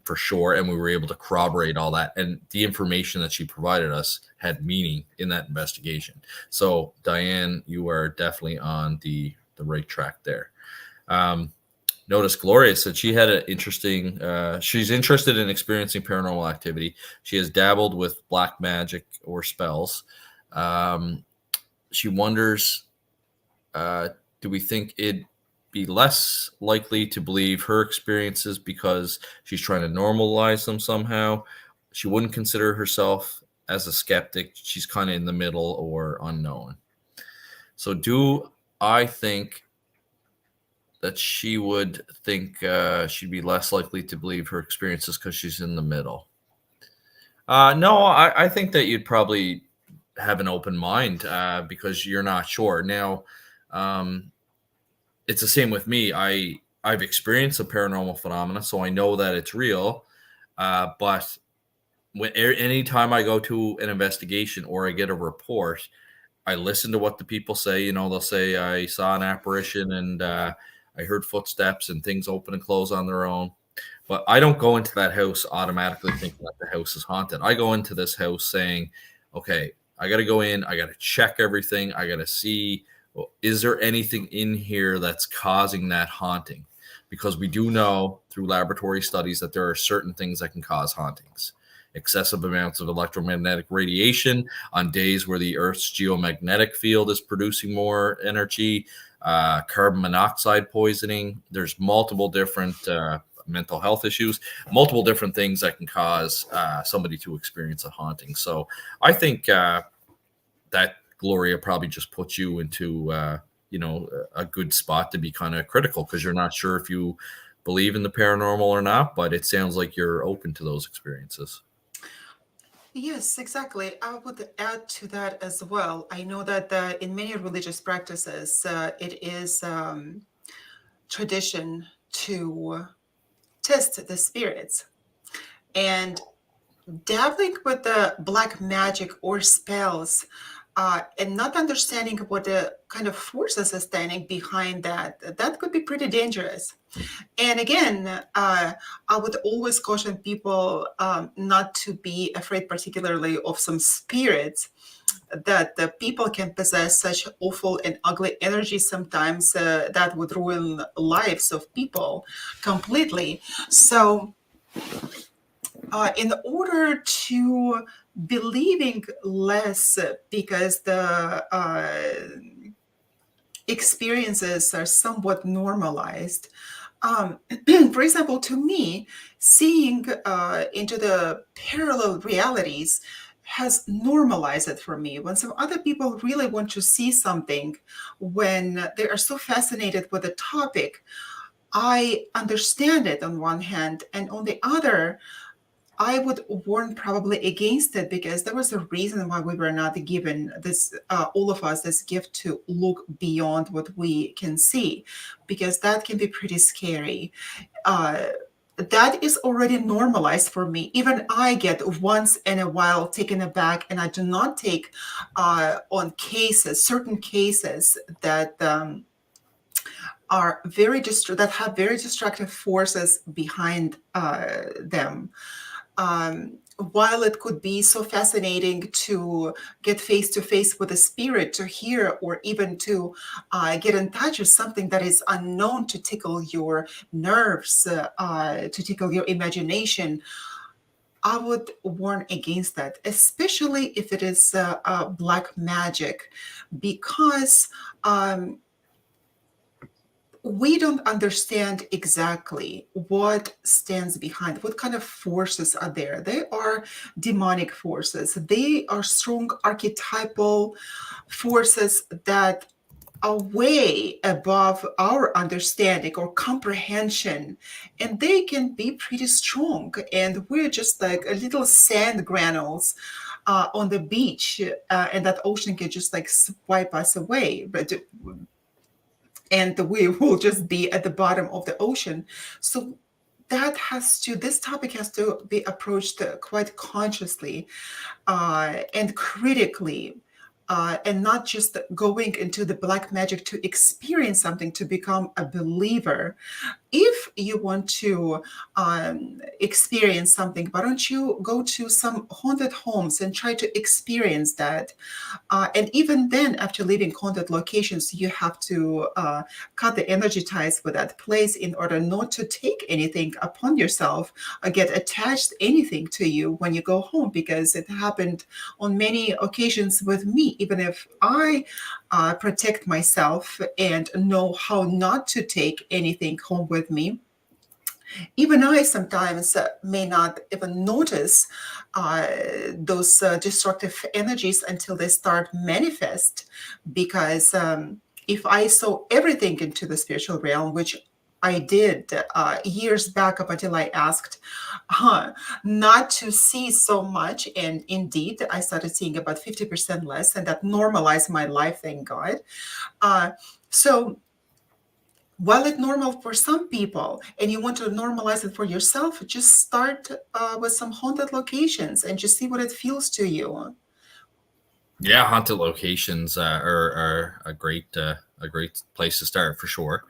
for sure. And we were able to corroborate all that. And the information that she provided us had meaning in that investigation. So, Diane, you are definitely on the right track there. Notice Gloria said she had an interesting, she's interested in experiencing paranormal activity. She has dabbled with black magic or spells. She wonders, do we think it'd be less likely to believe her experiences because she's trying to normalize them somehow? She wouldn't consider herself as a skeptic. She's kind of in the middle or unknown. So do I think that she would think she'd be less likely to believe her experiences because she's in the middle? No, I think that you'd probably have an open mind because you're not sure. Now, it's the same with me. I've experienced a paranormal phenomena, so I know that it's real. But anytime I go to an investigation or I get a report, I listen to what the people say. You know, they'll say I saw an apparition and I heard footsteps and things open and close on their own. But I don't go into that house automatically thinking that the house is haunted. I go into this house saying, okay, I got to go in. I got to check everything. I got to see, well, is there anything in here that's causing that haunting? Because we do know through laboratory studies that there are certain things that can cause hauntings. Excessive amounts of electromagnetic radiation on days where the Earth's geomagnetic field is producing more energy, carbon monoxide poisoning. There's multiple different mental health issues, multiple different things that can cause somebody to experience a haunting. So I think that Gloria probably just puts you into a good spot to be kind of critical because you're not sure if you believe in the paranormal or not, but it sounds like you're open to those experiences. Yes, exactly. I would add to that as well. I know that in many religious practices, it is tradition to test the spirits. And dabbling with the black magic or spells and not understanding what the kind of forces are standing behind that could be pretty dangerous. And again, I would always caution people not to be afraid, particularly of some spirits, that the people can possess such awful and ugly energy sometimes that would ruin lives of people completely. So in order to believing less because the experiences are somewhat normalized. For example, to me, seeing into the parallel realities has normalized it for me. When some other people really want to see something, when they are so fascinated with the topic, I understand it on one hand, and on the other, I would warn probably against it because there was a reason why we were not given this, all of us, this gift to look beyond what we can see, because that can be pretty scary. That is already normalized for me. Even I get once in a while taken aback, and I do not take on cases, certain cases that are that have very destructive forces behind them. While it could be so fascinating to get face to face with a spirit, to hear, or even to get in touch with something that is unknown, to tickle your nerves, to tickle your imagination, I would warn against that, especially if it is black magic, because we don't understand exactly what stands behind, what kind of forces are there. They are demonic forces. They are strong archetypal forces that are way above our understanding or comprehension, and they can be pretty strong. And we're just like a little sand granules on the beach, and that ocean can just like swipe us away. And we will just be at the bottom of the ocean. So this topic has to be approached quite consciously and critically, and not just going into the black magic to experience something to become a believer. If you want to experience something, why don't you go to some haunted homes and try to experience that? And even then, after leaving haunted locations, you have to cut the energy ties with that place in order not to take anything upon yourself or get attached anything to you when you go home, because it happened on many occasions with me. Even if I protect myself and know how not to take anything home with me, even I sometimes may not even notice those destructive energies until they start manifest. Because if I saw everything into the spiritual realm, which I did years back up until I asked not to see so much. And indeed, I started seeing about 50% less, and that normalized my life, thank God. So while it's normal for some people and you want to normalize it for yourself, just start with some haunted locations and just see what it feels to you. Yeah, haunted locations are a great place to start for sure.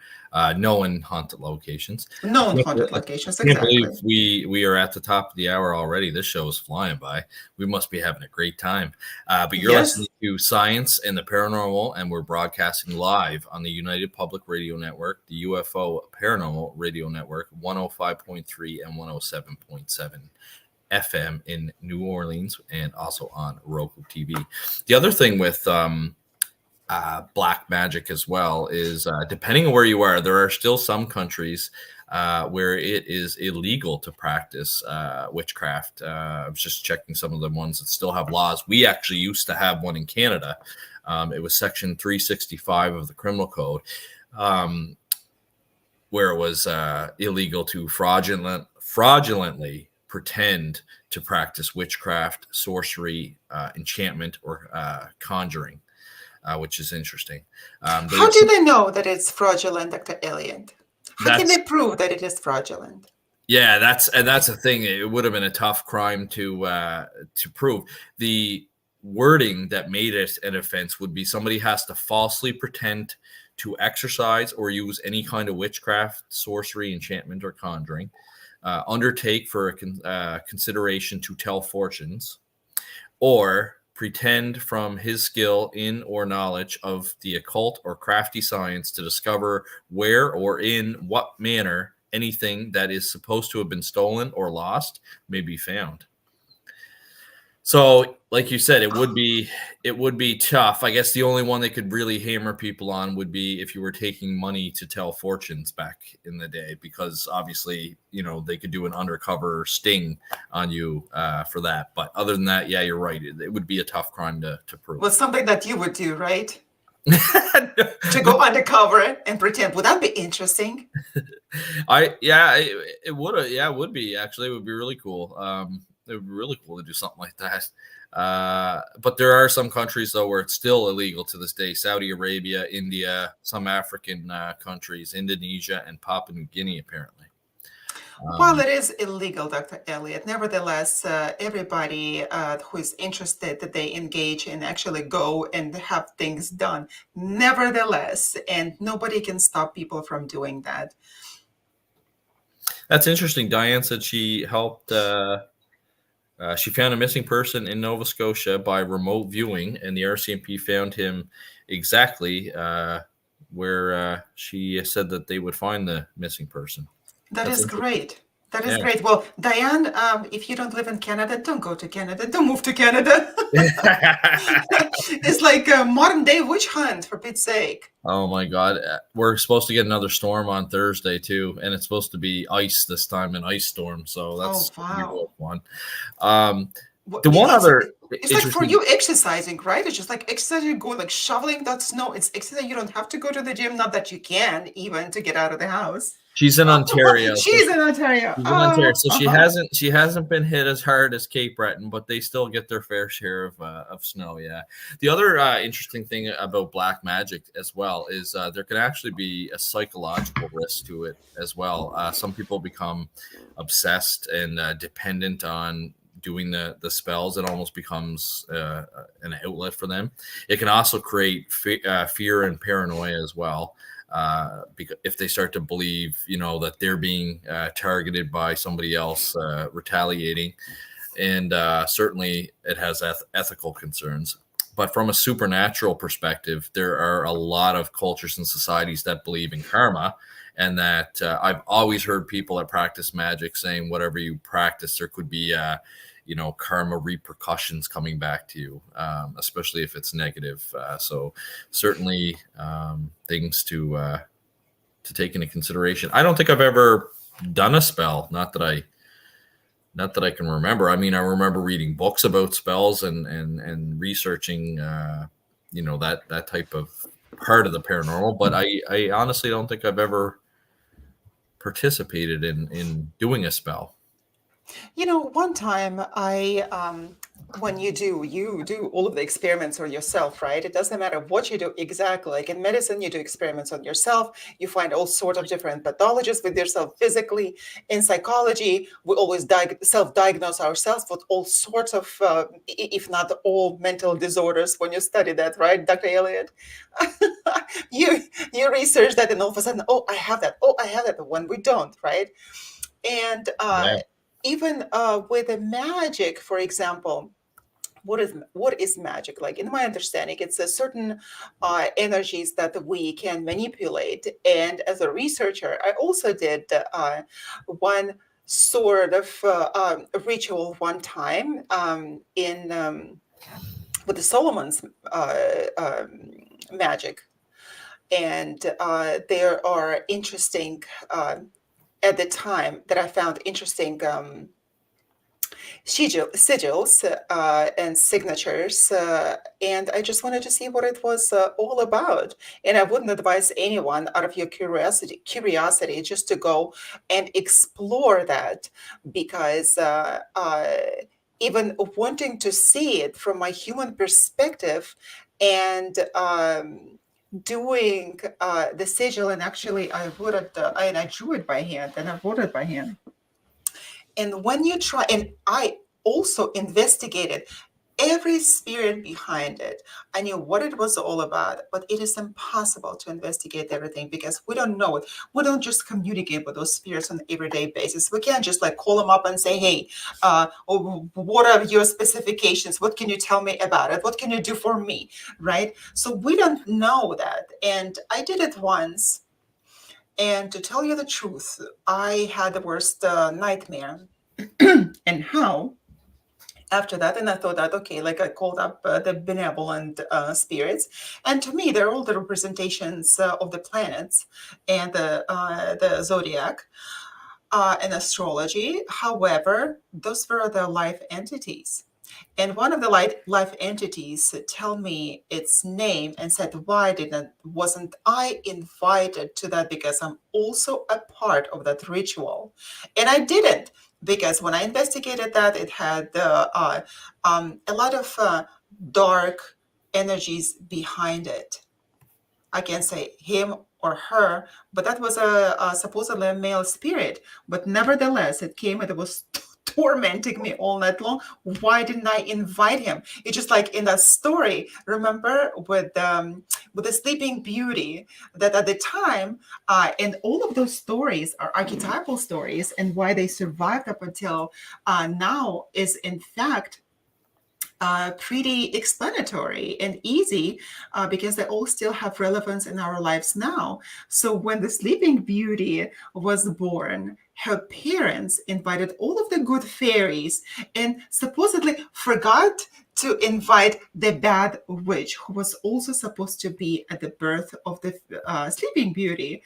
Knowing haunted locations. Known I haunted locations, can't believe exactly. we are at the top of the hour already. This show is flying by. We must be having a great time. But you're listening Yes, to Science and the Paranormal, and we're broadcasting live on the United Public Radio Network, the UFO Paranormal Radio Network, 105.3 and 107.7. FM in New Orleans and also on Roku TV. The other thing with black magic as well is depending on where you are, there are still some countries where it is illegal to practice witchcraft. I was just checking some of the ones that still have laws. We actually used to have one in Canada. It was Section 365 of the Criminal Code, where it was illegal to fraudulently pretend to practice witchcraft, sorcery, enchantment, or conjuring, which is interesting. how do they know that it's fraudulent, Dr. Elliott? How can That's they prove that it is fraudulent? Yeah, that's the thing. It would have been a tough crime to prove. The wording that made it an offense would be somebody has to falsely pretend to exercise or use any kind of witchcraft, sorcery, enchantment, or conjuring, undertake for a consideration to tell fortunes, or pretend from his skill in or knowledge of the occult or crafty science to discover where or in what manner anything that is supposed to have been stolen or lost may be found. So, like you said, it would be tough. I guess the only one they could really hammer people on would be if you were taking money to tell fortunes back in the day, because obviously, they could do an undercover sting on you for that. But other than that, yeah, you're right. It would be a tough crime to prove. Well, something that you would do, right? To go undercover and pretend. Would that be interesting? It would. Yeah, it would be actually. It would be really cool. It would be really cool to do something like that. But there are some countries though where it's still illegal to this day: Saudi Arabia, India, some African countries, Indonesia, and Papua New Guinea, apparently. While it is illegal, Dr. Elliott, nevertheless, everybody who is interested that they engage and actually go and have things done. Nevertheless, and nobody can stop people from doing that. That's interesting. Diane said she helped. She found a missing person in Nova Scotia by remote viewing, and the RCMP found him exactly where she said that they would find the missing person. That is great. That is Yeah. great. Well, Diane, if you don't live in Canada, don't go to Canada. Don't move to Canada. It's like a modern day witch hunt, for Pete's sake. Oh my God. We're supposed to get another storm on Thursday too. And it's supposed to be ice this time, an ice storm. So that's Oh, wow. real fun. The one other It's like for interesting. you exercising, right? It's just like exercising, go like shoveling that snow. It's exercise. You don't have to go to the gym. Not that you can even to get out of the house. She's in Ontario, so She's in Ontario. she's in Ontario, Oh, so she hasn't been hit as hard as Cape Breton, but they still get their fair share of snow. Yeah. The other interesting thing about black magic as well is there can actually be a psychological risk to it as well. Some people become obsessed and dependent on doing the spells. It almost becomes an outlet for them. It can also create fear and paranoia as well. Because if they start to believe, that they're being targeted by somebody else retaliating, and certainly it has ethical concerns. But from a supernatural perspective, there are a lot of cultures and societies that believe in karma, and that I've always heard people that practice magic saying whatever you practice, there could be karma repercussions coming back to you, especially if it's negative. So certainly things to take into consideration. I don't think I've ever done a spell. Not that I can remember. I mean, I remember reading books about spells and researching, that type of part of the paranormal. But I honestly don't think I've ever participated in doing a spell. One time when you do all of the experiments on yourself, right? It doesn't matter what you do exactly. Like in medicine, you do experiments on yourself. You find all sorts of different pathologies with yourself physically. In psychology, we always self-diagnose ourselves with all sorts of, if not all, mental disorders. When you study that, right, Dr. Elliott? you research that, and all of a sudden, oh, I have that. Oh, I have that. When we don't, right? And Yeah. even with the magic, for example, what is magic? Like in my understanding, it's a certain energies that we can manipulate. And as a researcher, I also did one sort of ritual one time in with the Solomon's magic. And there are interesting at the time that I found interesting sigils and signatures, and I just wanted to see what it was all about. And I wouldn't advise anyone out of your curiosity just to go and explore that, because even wanting to see it from my human perspective and doing the sigil, and actually I wrote it, and I drew it by hand, and I wrote it by hand. And when you try, and I also investigated every spirit behind it. I knew what it was all about, but it is impossible to investigate everything because we don't know it. We don't just communicate with those spirits on an everyday basis. We can't just like call them up and say, hey, what are your specifications? What can you tell me about it? What can you do for me? Right? So we don't know that. And I did it once. And to tell you the truth, I had the worst nightmare. And how? After that, and I thought that, okay, like I called up the benevolent spirits, and to me they're all the representations of the planets and the zodiac and astrology. However, those were the life entities, and one of the life entities tell me its name and said, why wasn't I invited to that? Because I'm also a part of that ritual. And I didn't, because when I investigated that, it had a lot of dark energies behind it. I can't say him or her, but that was supposedly a male spirit. But nevertheless, it came and it was tormenting me all night long. Why didn't I invite him? It's just like in that story, remember with the Sleeping Beauty, that at the time, and all of those stories are archetypal stories, and why they survived up until now is in fact pretty explanatory and easy, because they all still have relevance in our lives now. So when the Sleeping Beauty was born, her parents invited all of the good fairies and supposedly forgot to invite the bad witch, who was also supposed to be at the birth of the Sleeping Beauty.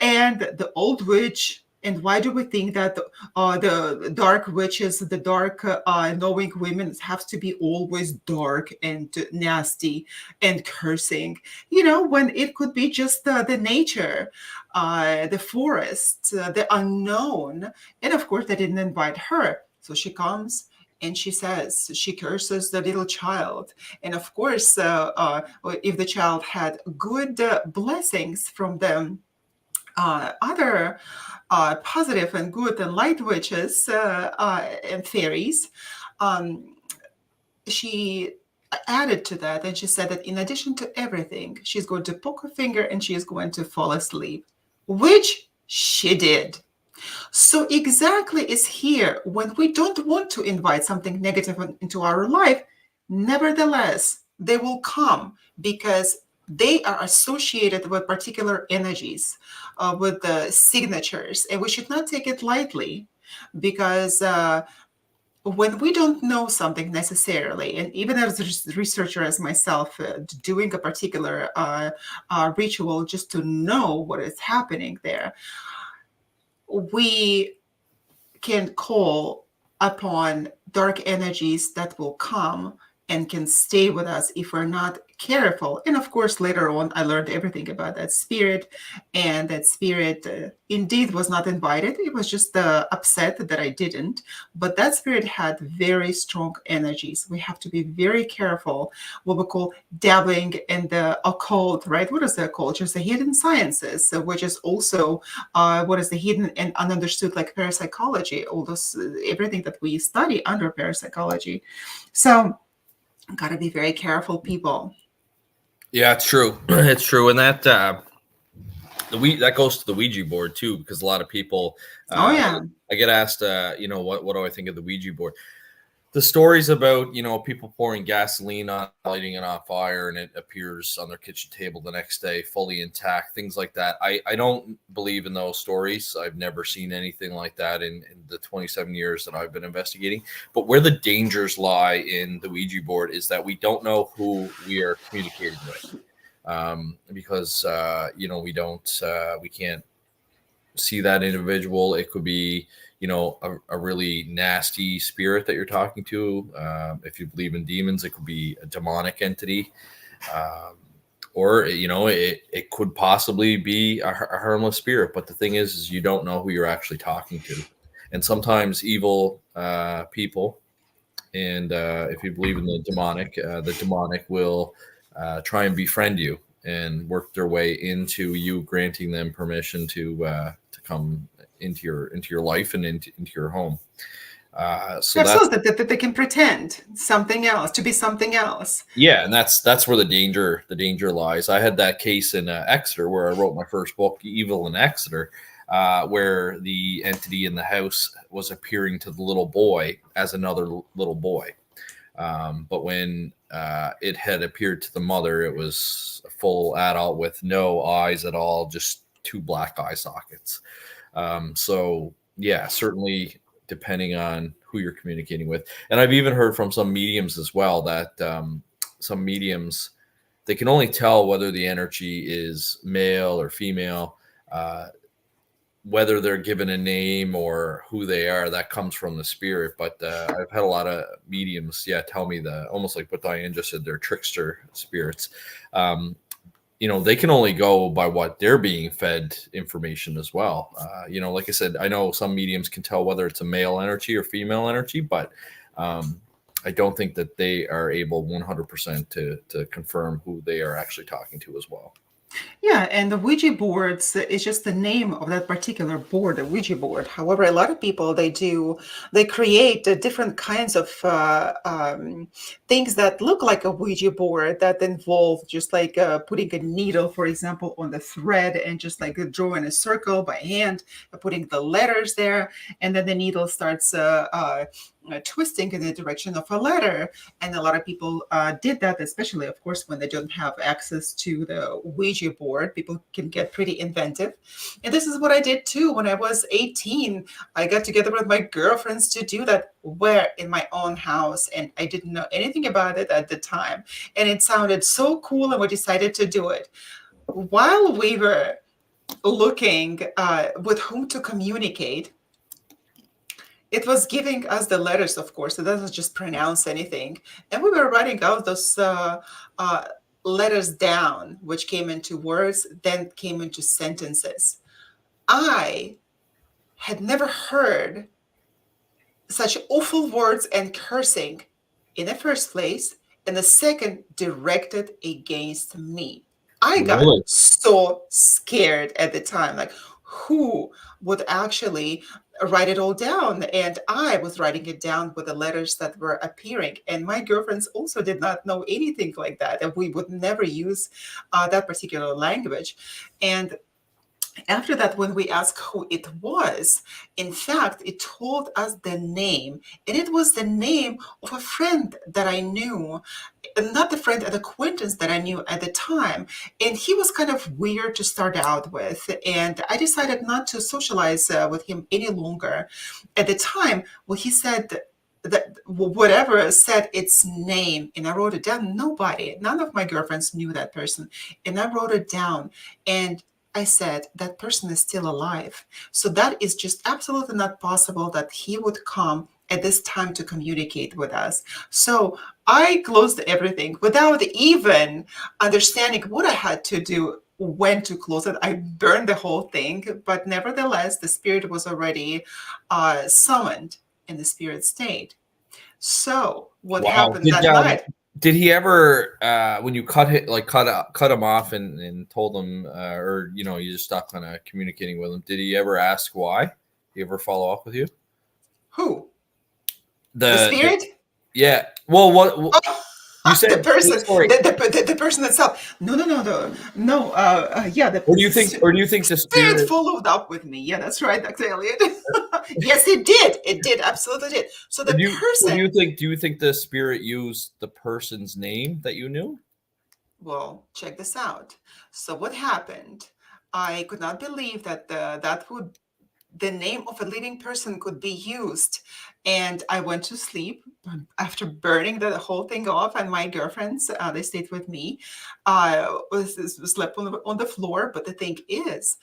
And the old witch And why do we think that the dark witches, the dark knowing women have to be always dark and nasty and cursing? When it could be just the nature, the forest, the unknown. And of course, they didn't invite her. So she comes and she says, she curses the little child. And of course, if the child had good blessings from them, other positive and good and light witches and fairies, um, she added to that, and she said that in addition to everything, she's going to poke her finger and she is going to fall asleep, which she did. So exactly is here when we don't want to invite something negative into our life, nevertheless, they will come because they are associated with particular energies, with the signatures, and we should not take it lightly because when we don't know something necessarily, and even as a researcher as myself, doing a particular ritual just to know what is happening there, we can call upon dark energies that will come and can stay with us if we're not careful. And of course, later on, I learned everything about that spirit, and that spirit indeed was not invited. It was just upset that I didn't. But that spirit had very strong energies. We have to be very careful what we call dabbling in the occult, right? What is the occult? Just the hidden sciences, which is also what is the hidden and ununderstood, like parapsychology, all those, everything that we study under parapsychology. So, got to be very careful, people. Yeah, it's true. It's true, and that that goes to the Ouija board too, because a lot of people. Oh yeah. I get asked, what do I think of the Ouija board? The stories about people pouring gasoline on, lighting it on fire, and it appears on their kitchen table the next day fully intact, things like that. I don't believe in those stories. I've never seen anything like that in the 27 years that I've been investigating. But where the dangers lie in the Ouija board is that we don't know who we are communicating with, because we can't see that individual. It could be a really nasty spirit that you're talking to. If you believe in demons, it could be a demonic entity, or it could possibly be a harmless spirit. But the thing is you don't know who you're actually talking to, and sometimes evil people. And if you believe in the demonic will try and befriend you and work their way into you granting them permission to come into your life and into your home. So that they can pretend something else to be something else. Yeah, and that's where the danger lies. I had that case in Exeter where I wrote my first book, Evil in Exeter, where the entity in the house was appearing to the little boy as another little boy. But when it had appeared to the mother, it was a full adult with no eyes at all, just two black eye sockets. So yeah, certainly depending on who you're communicating with. And I've even heard from some mediums as well that some mediums, they can only tell whether the energy is male or female, whether they're given a name or who they are. That comes from the spirit. But I've had a lot of mediums, tell me that, almost like what Diane just said, they're trickster spirits. They can only go by what they're being fed information as well. Like I said, I know some mediums can tell whether it's a male energy or female energy, but I don't think that they are able 100% to confirm who they are actually talking to as well. Yeah, and the Ouija boards is just the name of that particular board, the Ouija board. However, a lot of people, they create different kinds of things that look like a Ouija board that involve just like putting a needle, for example, on the thread and just like drawing a circle by hand, putting the letters there, and then the needle starts twisting in the direction of a letter. And a lot of people did that, especially, of course, when they don't have access to the Ouija board. People can get pretty inventive. And this is what I did too. When I was 18, I got together with my girlfriends to do that in my own house. And I didn't know anything about it at the time. And it sounded so cool, and we decided to do it. While we were looking with whom to communicate. It was giving us the letters, of course. It doesn't just pronounce anything. And we were writing out those uh, letters down, which came into words, then came into sentences. I had never heard such awful words and cursing in the first place, and the second directed against me. I got Really? so scared at the time. Like, who would actually write it all down? And I was writing it down with the letters that were appearing. And my girlfriends also did not know anything like that. And we would never use that particular language. And after that, when we asked who it was, in fact, it told us the name. And it was the name of a friend that I knew, not the friend, an acquaintance that I knew at the time. And he was kind of weird to start out with. And I decided not to socialize with him any longer. At the time, when he said that whatever said its name, and I wrote it down, none of my girlfriends knew that person. And I wrote it down. And I said, that person is still alive. So that is just absolutely not possible that he would come at this time to communicate with us. So I closed everything without even understanding what I had to do, when to close it. I burned the whole thing, but nevertheless, the spirit was already summoned in the spirit state. So what Wow. happened that night? Did he ever, when you cut him off and told him, or you just stopped kind of communicating with him? Did he ever ask why? Did he ever follow up with you? Who? The The spirit? yeah. Well, what you said? The person, Sorry. the person itself. No. Yeah, the Or do you think? Or do you think the spirit spirit? followed up with me. Yeah, that's right, Dr. Elliott. Yes, it did. It did, absolutely did. So the Or do person. you think? Do you think the spirit used the person's name that you knew? Well, check this out. So what happened? I could not believe that the name of a living person could be used. And I went to sleep after burning the whole thing off. And my girlfriends, they stayed with me. Slept on the floor. But the thing is,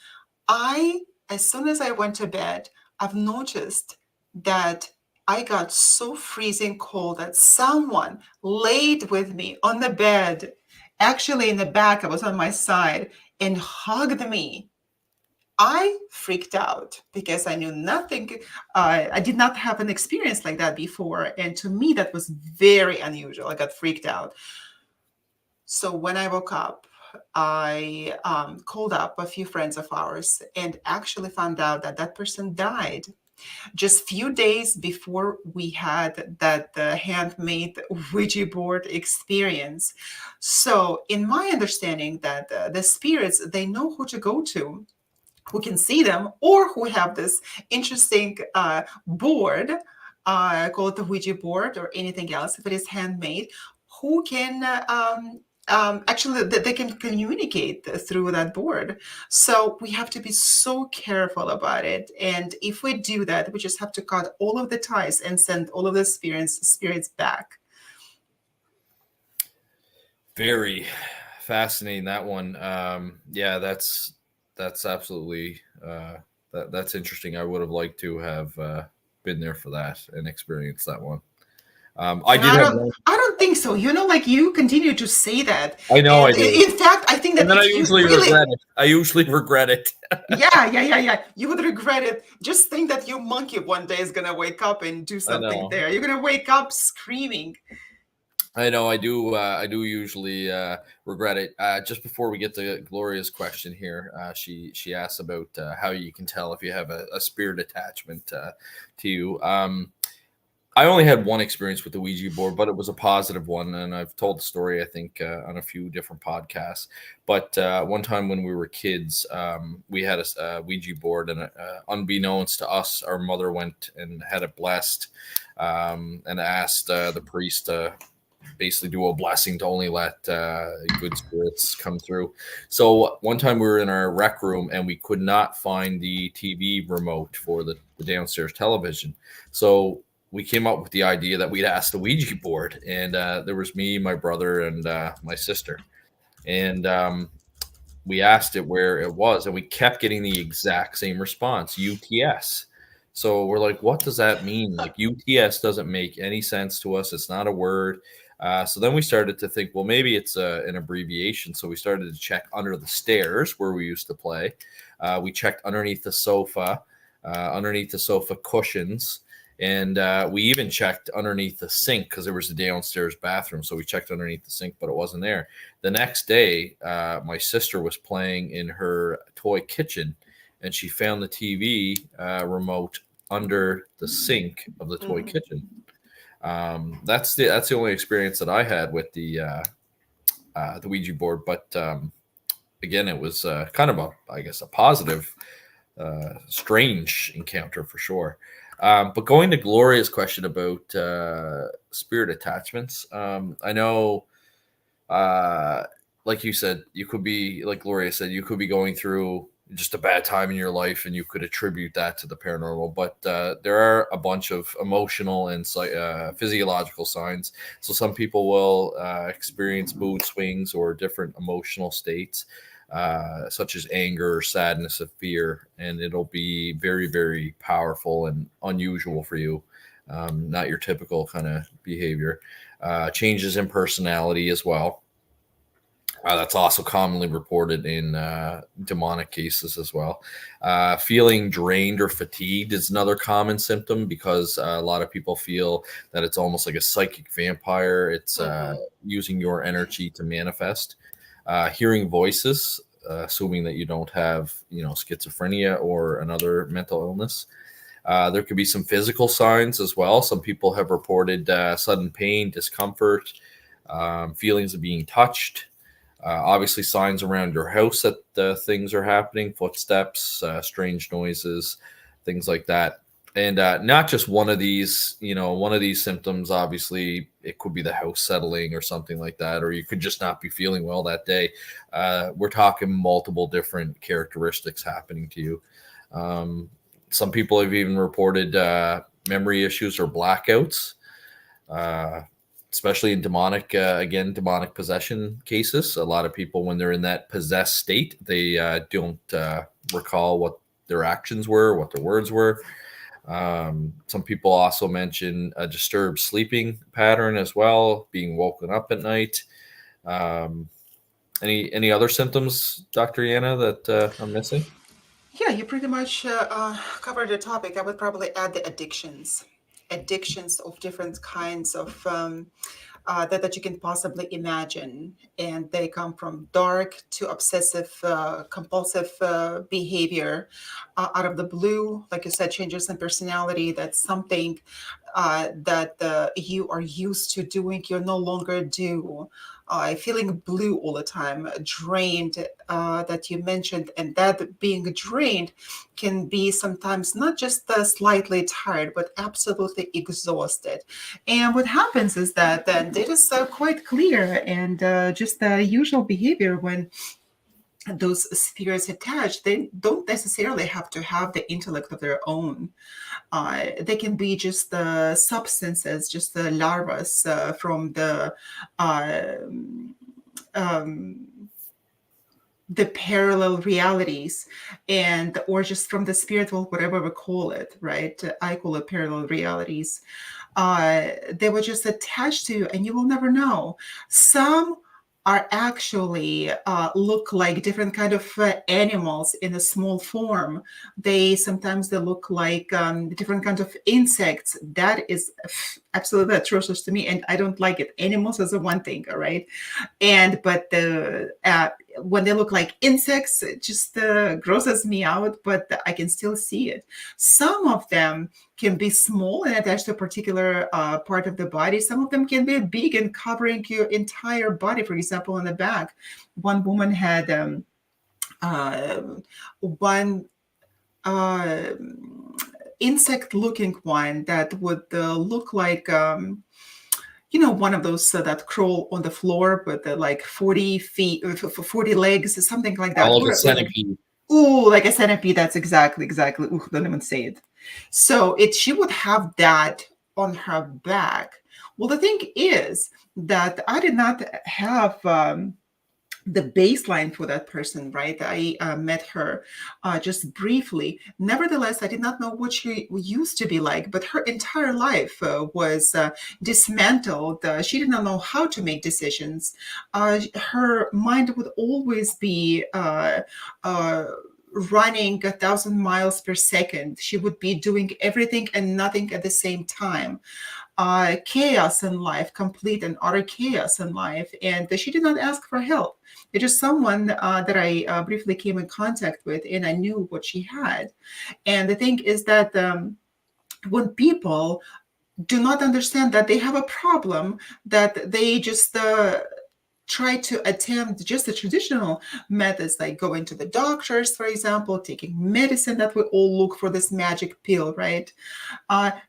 as soon as I went to bed, I've noticed that I got so freezing cold that someone laid with me on the bed, actually in the back, I was on my side, and hugged me. I freaked out because I knew nothing. I did not have an experience like that before. And to me, that was very unusual. I got freaked out. So when I woke up, I called up a few friends of ours and actually found out that that person died just few days before we had that handmade Ouija board experience. So in my understanding that the spirits, they know who to go to, who can see them, or who have this interesting board, call it the Ouija board or anything else, if it is handmade, who can actually they can communicate through that board. So we have to be so careful about it. And if we do that, we just have to cut all of the ties and send all of the spirits back. Very fascinating, that one. Yeah, that's absolutely that's interesting. I would have liked to have been there for that and experienced that one. I did have one. I don't think so. Like you continue to say that. I know I And do. in fact, I think that And then I if you usually really, regret it. I usually regret it. yeah, you would regret it. Just think that your monkey one day is gonna wake up and do I something know. there. You're gonna wake up screaming. I know I do. I do usually regret it. Just before we get to Gloria's question here, she asks about how you can tell if you have a spirit attachment to you. I only had one experience with the Ouija board, but it was a positive one, and I've told the story I think on a few different podcasts. But one time when we were kids, we had a Ouija board, and unbeknownst to us, our mother went and had it blessed, and asked the priest to basically do a blessing to only let good spirits come through. So one time we were in our rec room and we could not find the TV remote for the downstairs television. So we came up with the idea that we'd ask the Ouija board, and there was me, my brother, and my sister. And we asked it where it was, and we kept getting the exact same response, UTS. So we're like, what does that mean? Like, UTS doesn't make any sense to us. It's not a word. So then we started to think, well, maybe it's an abbreviation. So we started to check under the stairs where we used to play. We checked underneath the sofa cushions. And we even checked underneath the sink because there was a downstairs bathroom. So we checked underneath the sink, but it wasn't there. The next day, my sister was playing in her toy kitchen, and she found the TV remote under the sink of the toy kitchen. That's the only experience that I had with the Ouija board. But again, it was kind of a positive, strange encounter for sure. But going to Gloria's question about spirit attachments, I know, like you said, you could be, like Gloria said, you could be going through just a bad time in your life and you could attribute that to the paranormal. But there are a bunch of emotional and physiological signs. So some people will experience mood swings or different emotional states. Such as anger or sadness or fear, and it'll be very, very powerful and unusual for you. Not your typical kind of behavior. Changes in personality as well. That's also commonly reported in demonic cases as well. Feeling drained or fatigued is another common symptom because a lot of people feel that it's almost like a psychic vampire. It's using your energy to manifest. Hearing voices, assuming that you don't have, schizophrenia or another mental illness. There could be some physical signs as well. Some people have reported sudden pain, discomfort, feelings of being touched. Obviously, signs around your house that things are happening, footsteps, strange noises, things like that. And not just one of these symptoms. Obviously, it could be the house settling or something like that, or you could just not be feeling well that day. We're talking multiple different characteristics happening to you. Some people have even reported memory issues or blackouts, especially in demonic possession cases. A lot of people, when they're in that possessed state, they don't recall what their actions were, what their words were. Some people also mention a disturbed sleeping pattern as well, being woken up at night. Any other symptoms, Dr. Yana, that I'm missing? Yeah, you pretty much covered the topic. I would probably add the addictions of different kinds of that you can possibly imagine. And they come from dark to obsessive, compulsive behavior out of the blue. Like you said, changes in personality. That's something that you are used to doing, you no longer do. Feeling blue all the time, drained, that you mentioned, and that being drained can be sometimes not just slightly tired, but absolutely exhausted. And what happens is that then it is quite clear and just the usual behavior when those spheres attach, they don't necessarily have to have the intellect of their own. They can be just the substances, just the larvae from uh, um, the parallel realities, and or just from the spiritual, whatever we call it, right? I call it parallel realities. They were just attached to you, and you will never know. Some are actually look like different kind of animals in a small form. They look like different kinds of insects. That is absolutely atrocious to me, and I don't like it. Animals is a one thing, all right, but the when they look like insects, it just grosses me out, but I can still see it. Some of them can be small and attached to a particular part of the body. Some of them can be big and covering your entire body. For example, in the back, one woman had one insect-looking one that would look like one of those that crawl on the floor, but like 40 feet, 40 legs, something like that. Oh, like a centipede. Ooh, like a centipede. That's exactly. Ooh, don't even say it. So she would have that on her back. Well, the thing is that I did not have the baseline for that person, right? I met her just briefly. Nevertheless, I did not know what she used to be like, but her entire life was dismantled. She did not know how to make decisions. Her mind would always be running 1,000 miles per second. She would be doing everything and nothing at the same time. Chaos in life, complete and utter chaos in life. And she did not ask for help. It is someone that I briefly came in contact with, and I knew what she had. And the thing is that when people do not understand that they have a problem, that they just try to attempt just the traditional methods, like going to the doctors, for example, taking medicine, that we all look for this magic pill, right?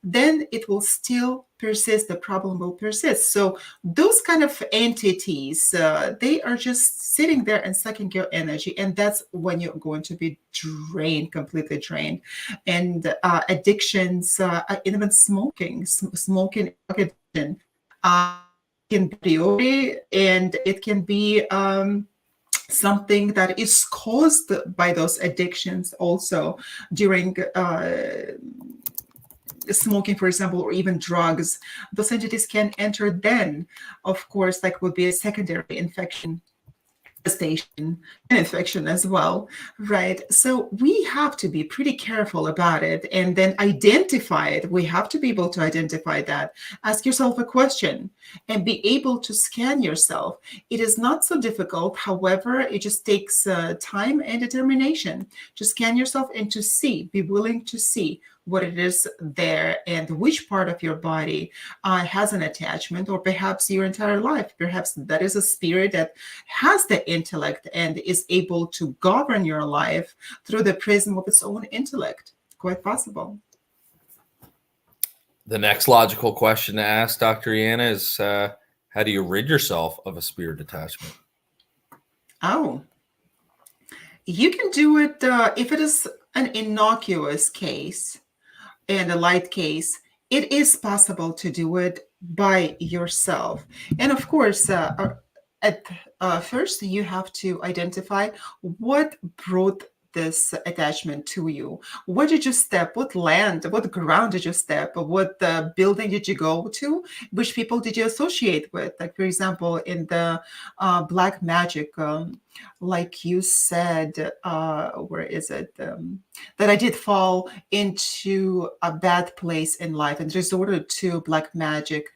Then it will still persist. The problem will persist. So those kind of entities, they are just sitting there and sucking your energy. And that's when you're going to be drained, completely drained. And addictions, even smoking addiction, can be priority, and it can be something that is caused by those addictions also during smoking, for example, or even drugs. Those entities can enter then, of course, like would be a secondary infection station infection as well, right? So we have to be pretty careful about it and then identify it. We have to be able to identify that. Ask yourself a question and be able to scan yourself. It is not so difficult. However, it just takes time and determination to scan yourself and to see, be willing to see what it is there and which part of your body has an attachment, or perhaps your entire life. Perhaps that is a spirit that has the intellect and is able to govern your life through the prism of its own intellect. Quite possible. The next logical question to ask, Dr. Yana, is how do you rid yourself of a spirit attachment? Oh, you can do it if it is an innocuous case and a light case. It is possible to do it by yourself. And of course, at first, you have to identify what brought this attachment to you. Where did you step? What land, what ground did you step? What building did you go to? Which people did you associate with? Like, for example, in the black magic, like you said, where is it? That I did fall into a bad place in life and resorted to black magic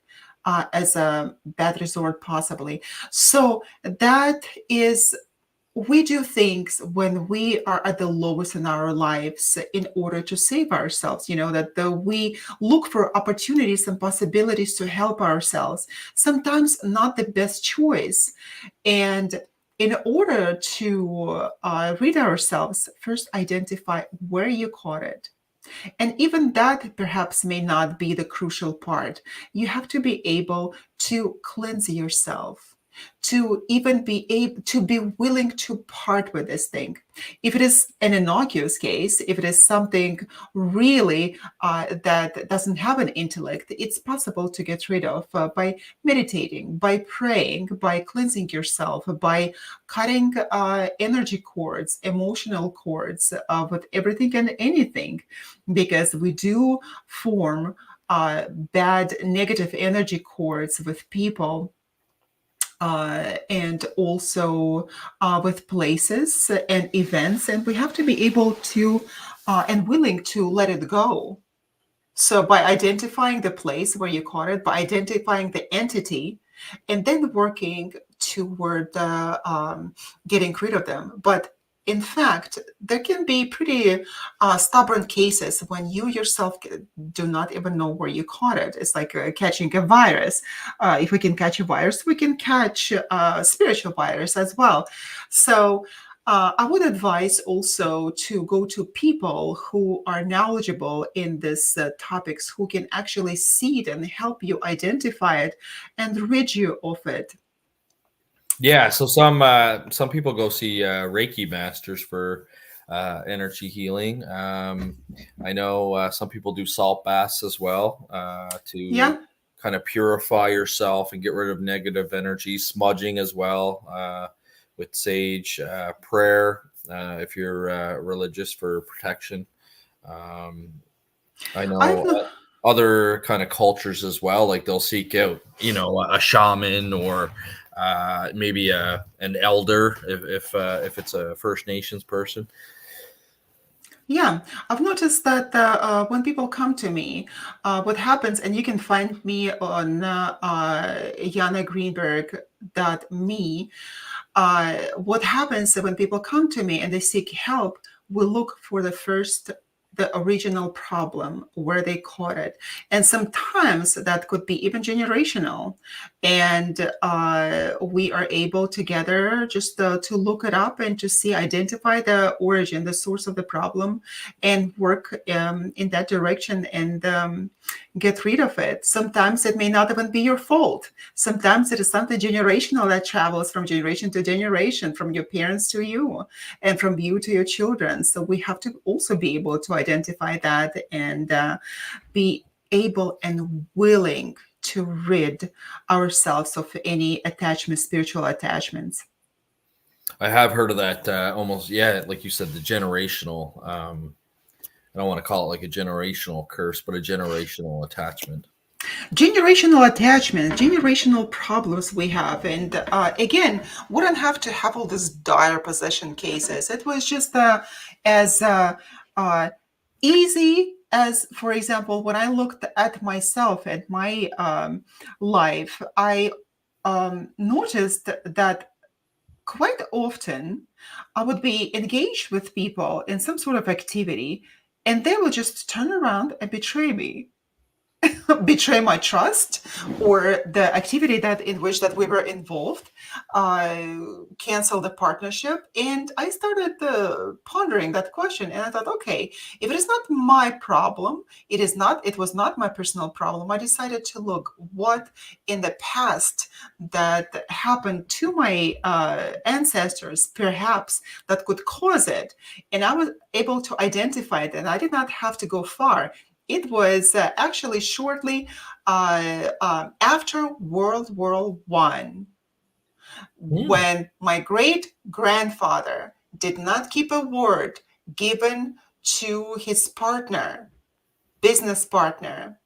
as a bad resort, possibly. So that is, we do things when we are at the lowest in our lives in order to save ourselves. You know, that we look for opportunities and possibilities to help ourselves, sometimes not the best choice. And in order to rid ourselves, first identify where you caught it. And even that perhaps may not be the crucial part. You have to be able to cleanse yourself, to even be able to be willing to part with this thing. If it is an innocuous case, if it is something really that doesn't have an intellect, it's possible to get rid of by meditating, by praying, by cleansing yourself, by cutting energy cords, emotional cords with everything and anything, because we do form bad negative energy cords with people, and also with places and events, and we have to be able to and willing to let it go. So by identifying the place where you caught it, by identifying the entity, and then working toward getting rid of them. But in fact, there can be pretty stubborn cases when you yourself do not even know where you caught it. It's like catching a virus. If we can catch a virus, we can catch a spiritual virus as well. So I would advise also to go to people who are knowledgeable in this topics, who can actually see it and help you identify it and rid you of it. Yeah, so some people go see Reiki masters for energy healing. I know some people do salt baths as well to Yeah. kind of purify yourself and get rid of negative energy. Smudging as well with sage, prayer, if you're religious, for protection. Um, I I've know no, other kind of cultures as well, like they'll seek out, a shaman, or maybe an elder if it's a First Nations person. yeah, I've noticed that when people come to me, what happens, and you can find me on JanaGreenberg.me. What happens when people come to me and they seek help, we look for the original problem where they caught it. And sometimes that could be even generational. And we are able together just to look it up and to see, identify the origin, the source of the problem, and work in that direction and get rid of it. Sometimes it may not even be your fault. Sometimes it is something generational that travels from generation to generation, from your parents to you, and from you to your children. So we have to also be able to identify that and be able and willing to rid ourselves of any attachment, spiritual attachments. I have heard of that, almost, yeah, like you said, the generational. I don't want to call it like a generational curse, but a generational attachment. Generational attachment, generational problems we have. And again, we don't have to have all these dire possession cases. It was just as uh, easy as, for example, when I looked at myself and my life, I noticed that quite often I would be engaged with people in some sort of activity, and they will just turn around and betray me, betray my trust, or the activity that in which that we were involved, cancel the partnership. And I started pondering that question, and I thought, okay, if it is not my problem, it was not my personal problem. I decided to look what in the past that happened to my ancestors, perhaps, that could cause it. And I was able to identify it, and I did not have to go far. It was actually shortly after World War One, Hmm. when my great grandfather did not keep a word given to his partner, business partner,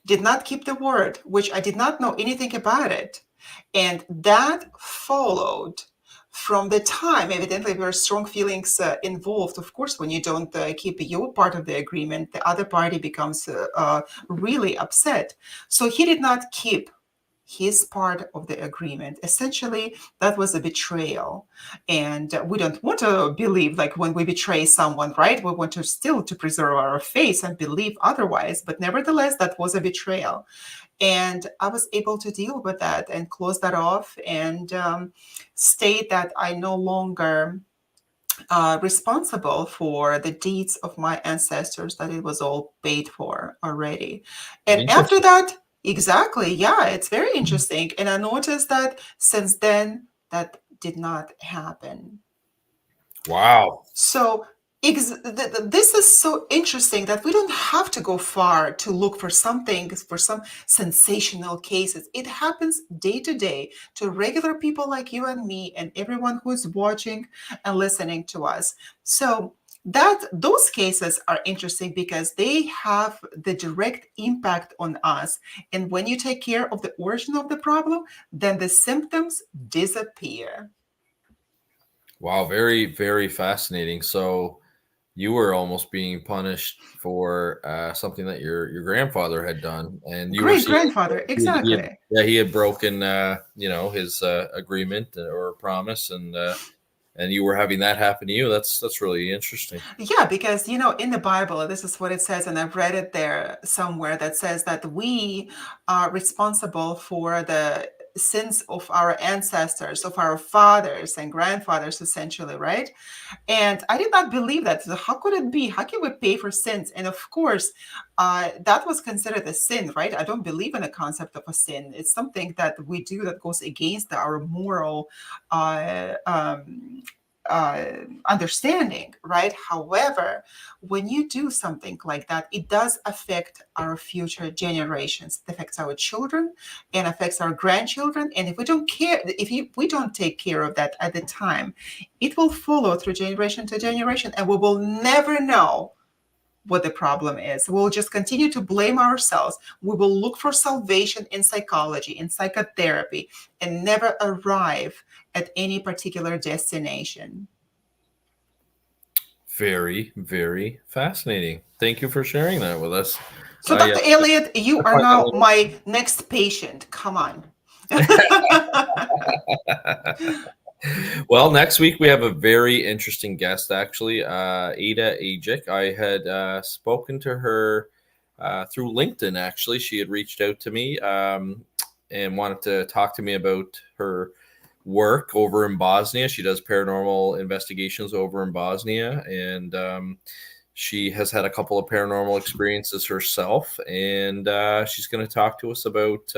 did not keep the word, which I did not know anything about it. And that followed from the time, evidently, there were strong feelings involved. Of course, when you don't keep your part of the agreement, the other party becomes really upset. So he did not keep his part of the agreement. Essentially, that was a betrayal. And we don't want to believe, like when we betray someone, right? We want to still to preserve our faith and believe otherwise. But nevertheless, that was a betrayal. And I was able to deal with that and close that off, and state that I no longer responsible for the deeds of my ancestors, that it was all paid for already. And after Interesting. that, exactly, yeah, it's very interesting. And I noticed that since then, that did not happen. Wow. So this is so interesting that we don't have to go far to look for something, for some sensational cases. It happens day to day to regular people like you and me and everyone who is watching and listening to us. So that those cases are interesting because they have the direct impact on us. And when you take care of the origin of the problem, then the symptoms disappear. Wow. Very, very fascinating. So you were almost being punished for something that your grandfather had done, and you were Great seeing grandfather, exactly. yeah, he had broken his agreement or promise, and you were having that happen to you. That's really interesting. Yeah, because in the Bible, this is what it says, and I've read it there somewhere that says that we are responsible for the sins of our ancestors, of our fathers and grandfathers, essentially, right? And I did not believe that. So how could it be? How can we pay for sins? And of course, that was considered a sin, right? I don't believe in the concept of a sin. It's something that we do that goes against our moral understanding, right? However, when you do something like that, it does affect our future generations. It affects our children and affects our grandchildren. And if we don't care, we don't take care of that at the time, it will follow through generation to generation, and we will never know what the problem is. We'll just continue to blame ourselves. We will look for salvation in psychology, in psychotherapy, and never arrive at any particular destination. Very, very fascinating. Thank you for sharing that with us. So, Dr. Elliott, you I are find now that my next patient. Come on. Well, next week we have a very interesting guest, actually, Ada Ajik. I had spoken to her through LinkedIn, actually. She had reached out to me and wanted to talk to me about her work over in Bosnia. She does paranormal investigations over in Bosnia, and she has had a couple of paranormal experiences herself. And she's going to talk to us about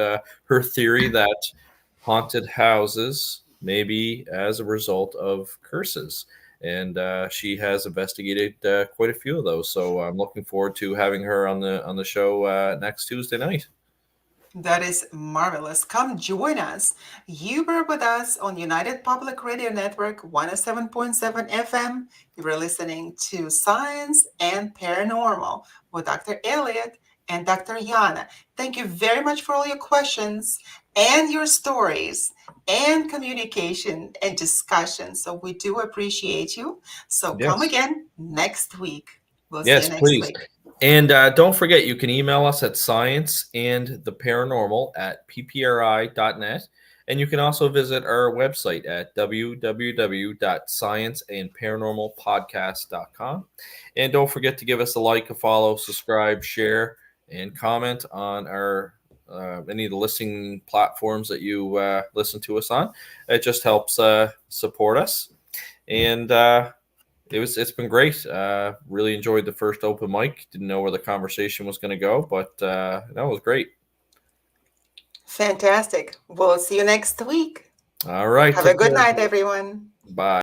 her theory that haunted houses maybe as a result of curses. And she has investigated quite a few of those. So I'm looking forward to having her on the show next Tuesday night. That is marvelous. Come join us. You were with us on United Public Radio Network 107.7 FM. You were listening to Science and Paranormal with Dr. Elliott and Dr. Yana. Thank you very much for all your questions and your stories and communication and discussion. So we do appreciate you. So come again next week. We'll see you next week. And don't forget, you can email us at scienceandtheparanormal@ppri.net. And you can also visit our website at www.scienceandparanormalpodcast.com. And don't forget to give us a like, a follow, subscribe, share, and comment on our any of the listening platforms that you listen to us on. It just helps support us. And it's been great. Really enjoyed the first open mic. Didn't know where the conversation was going to go, but that was great. Fantastic. We'll see you next week. All right. Have a good night, everyone. Bye.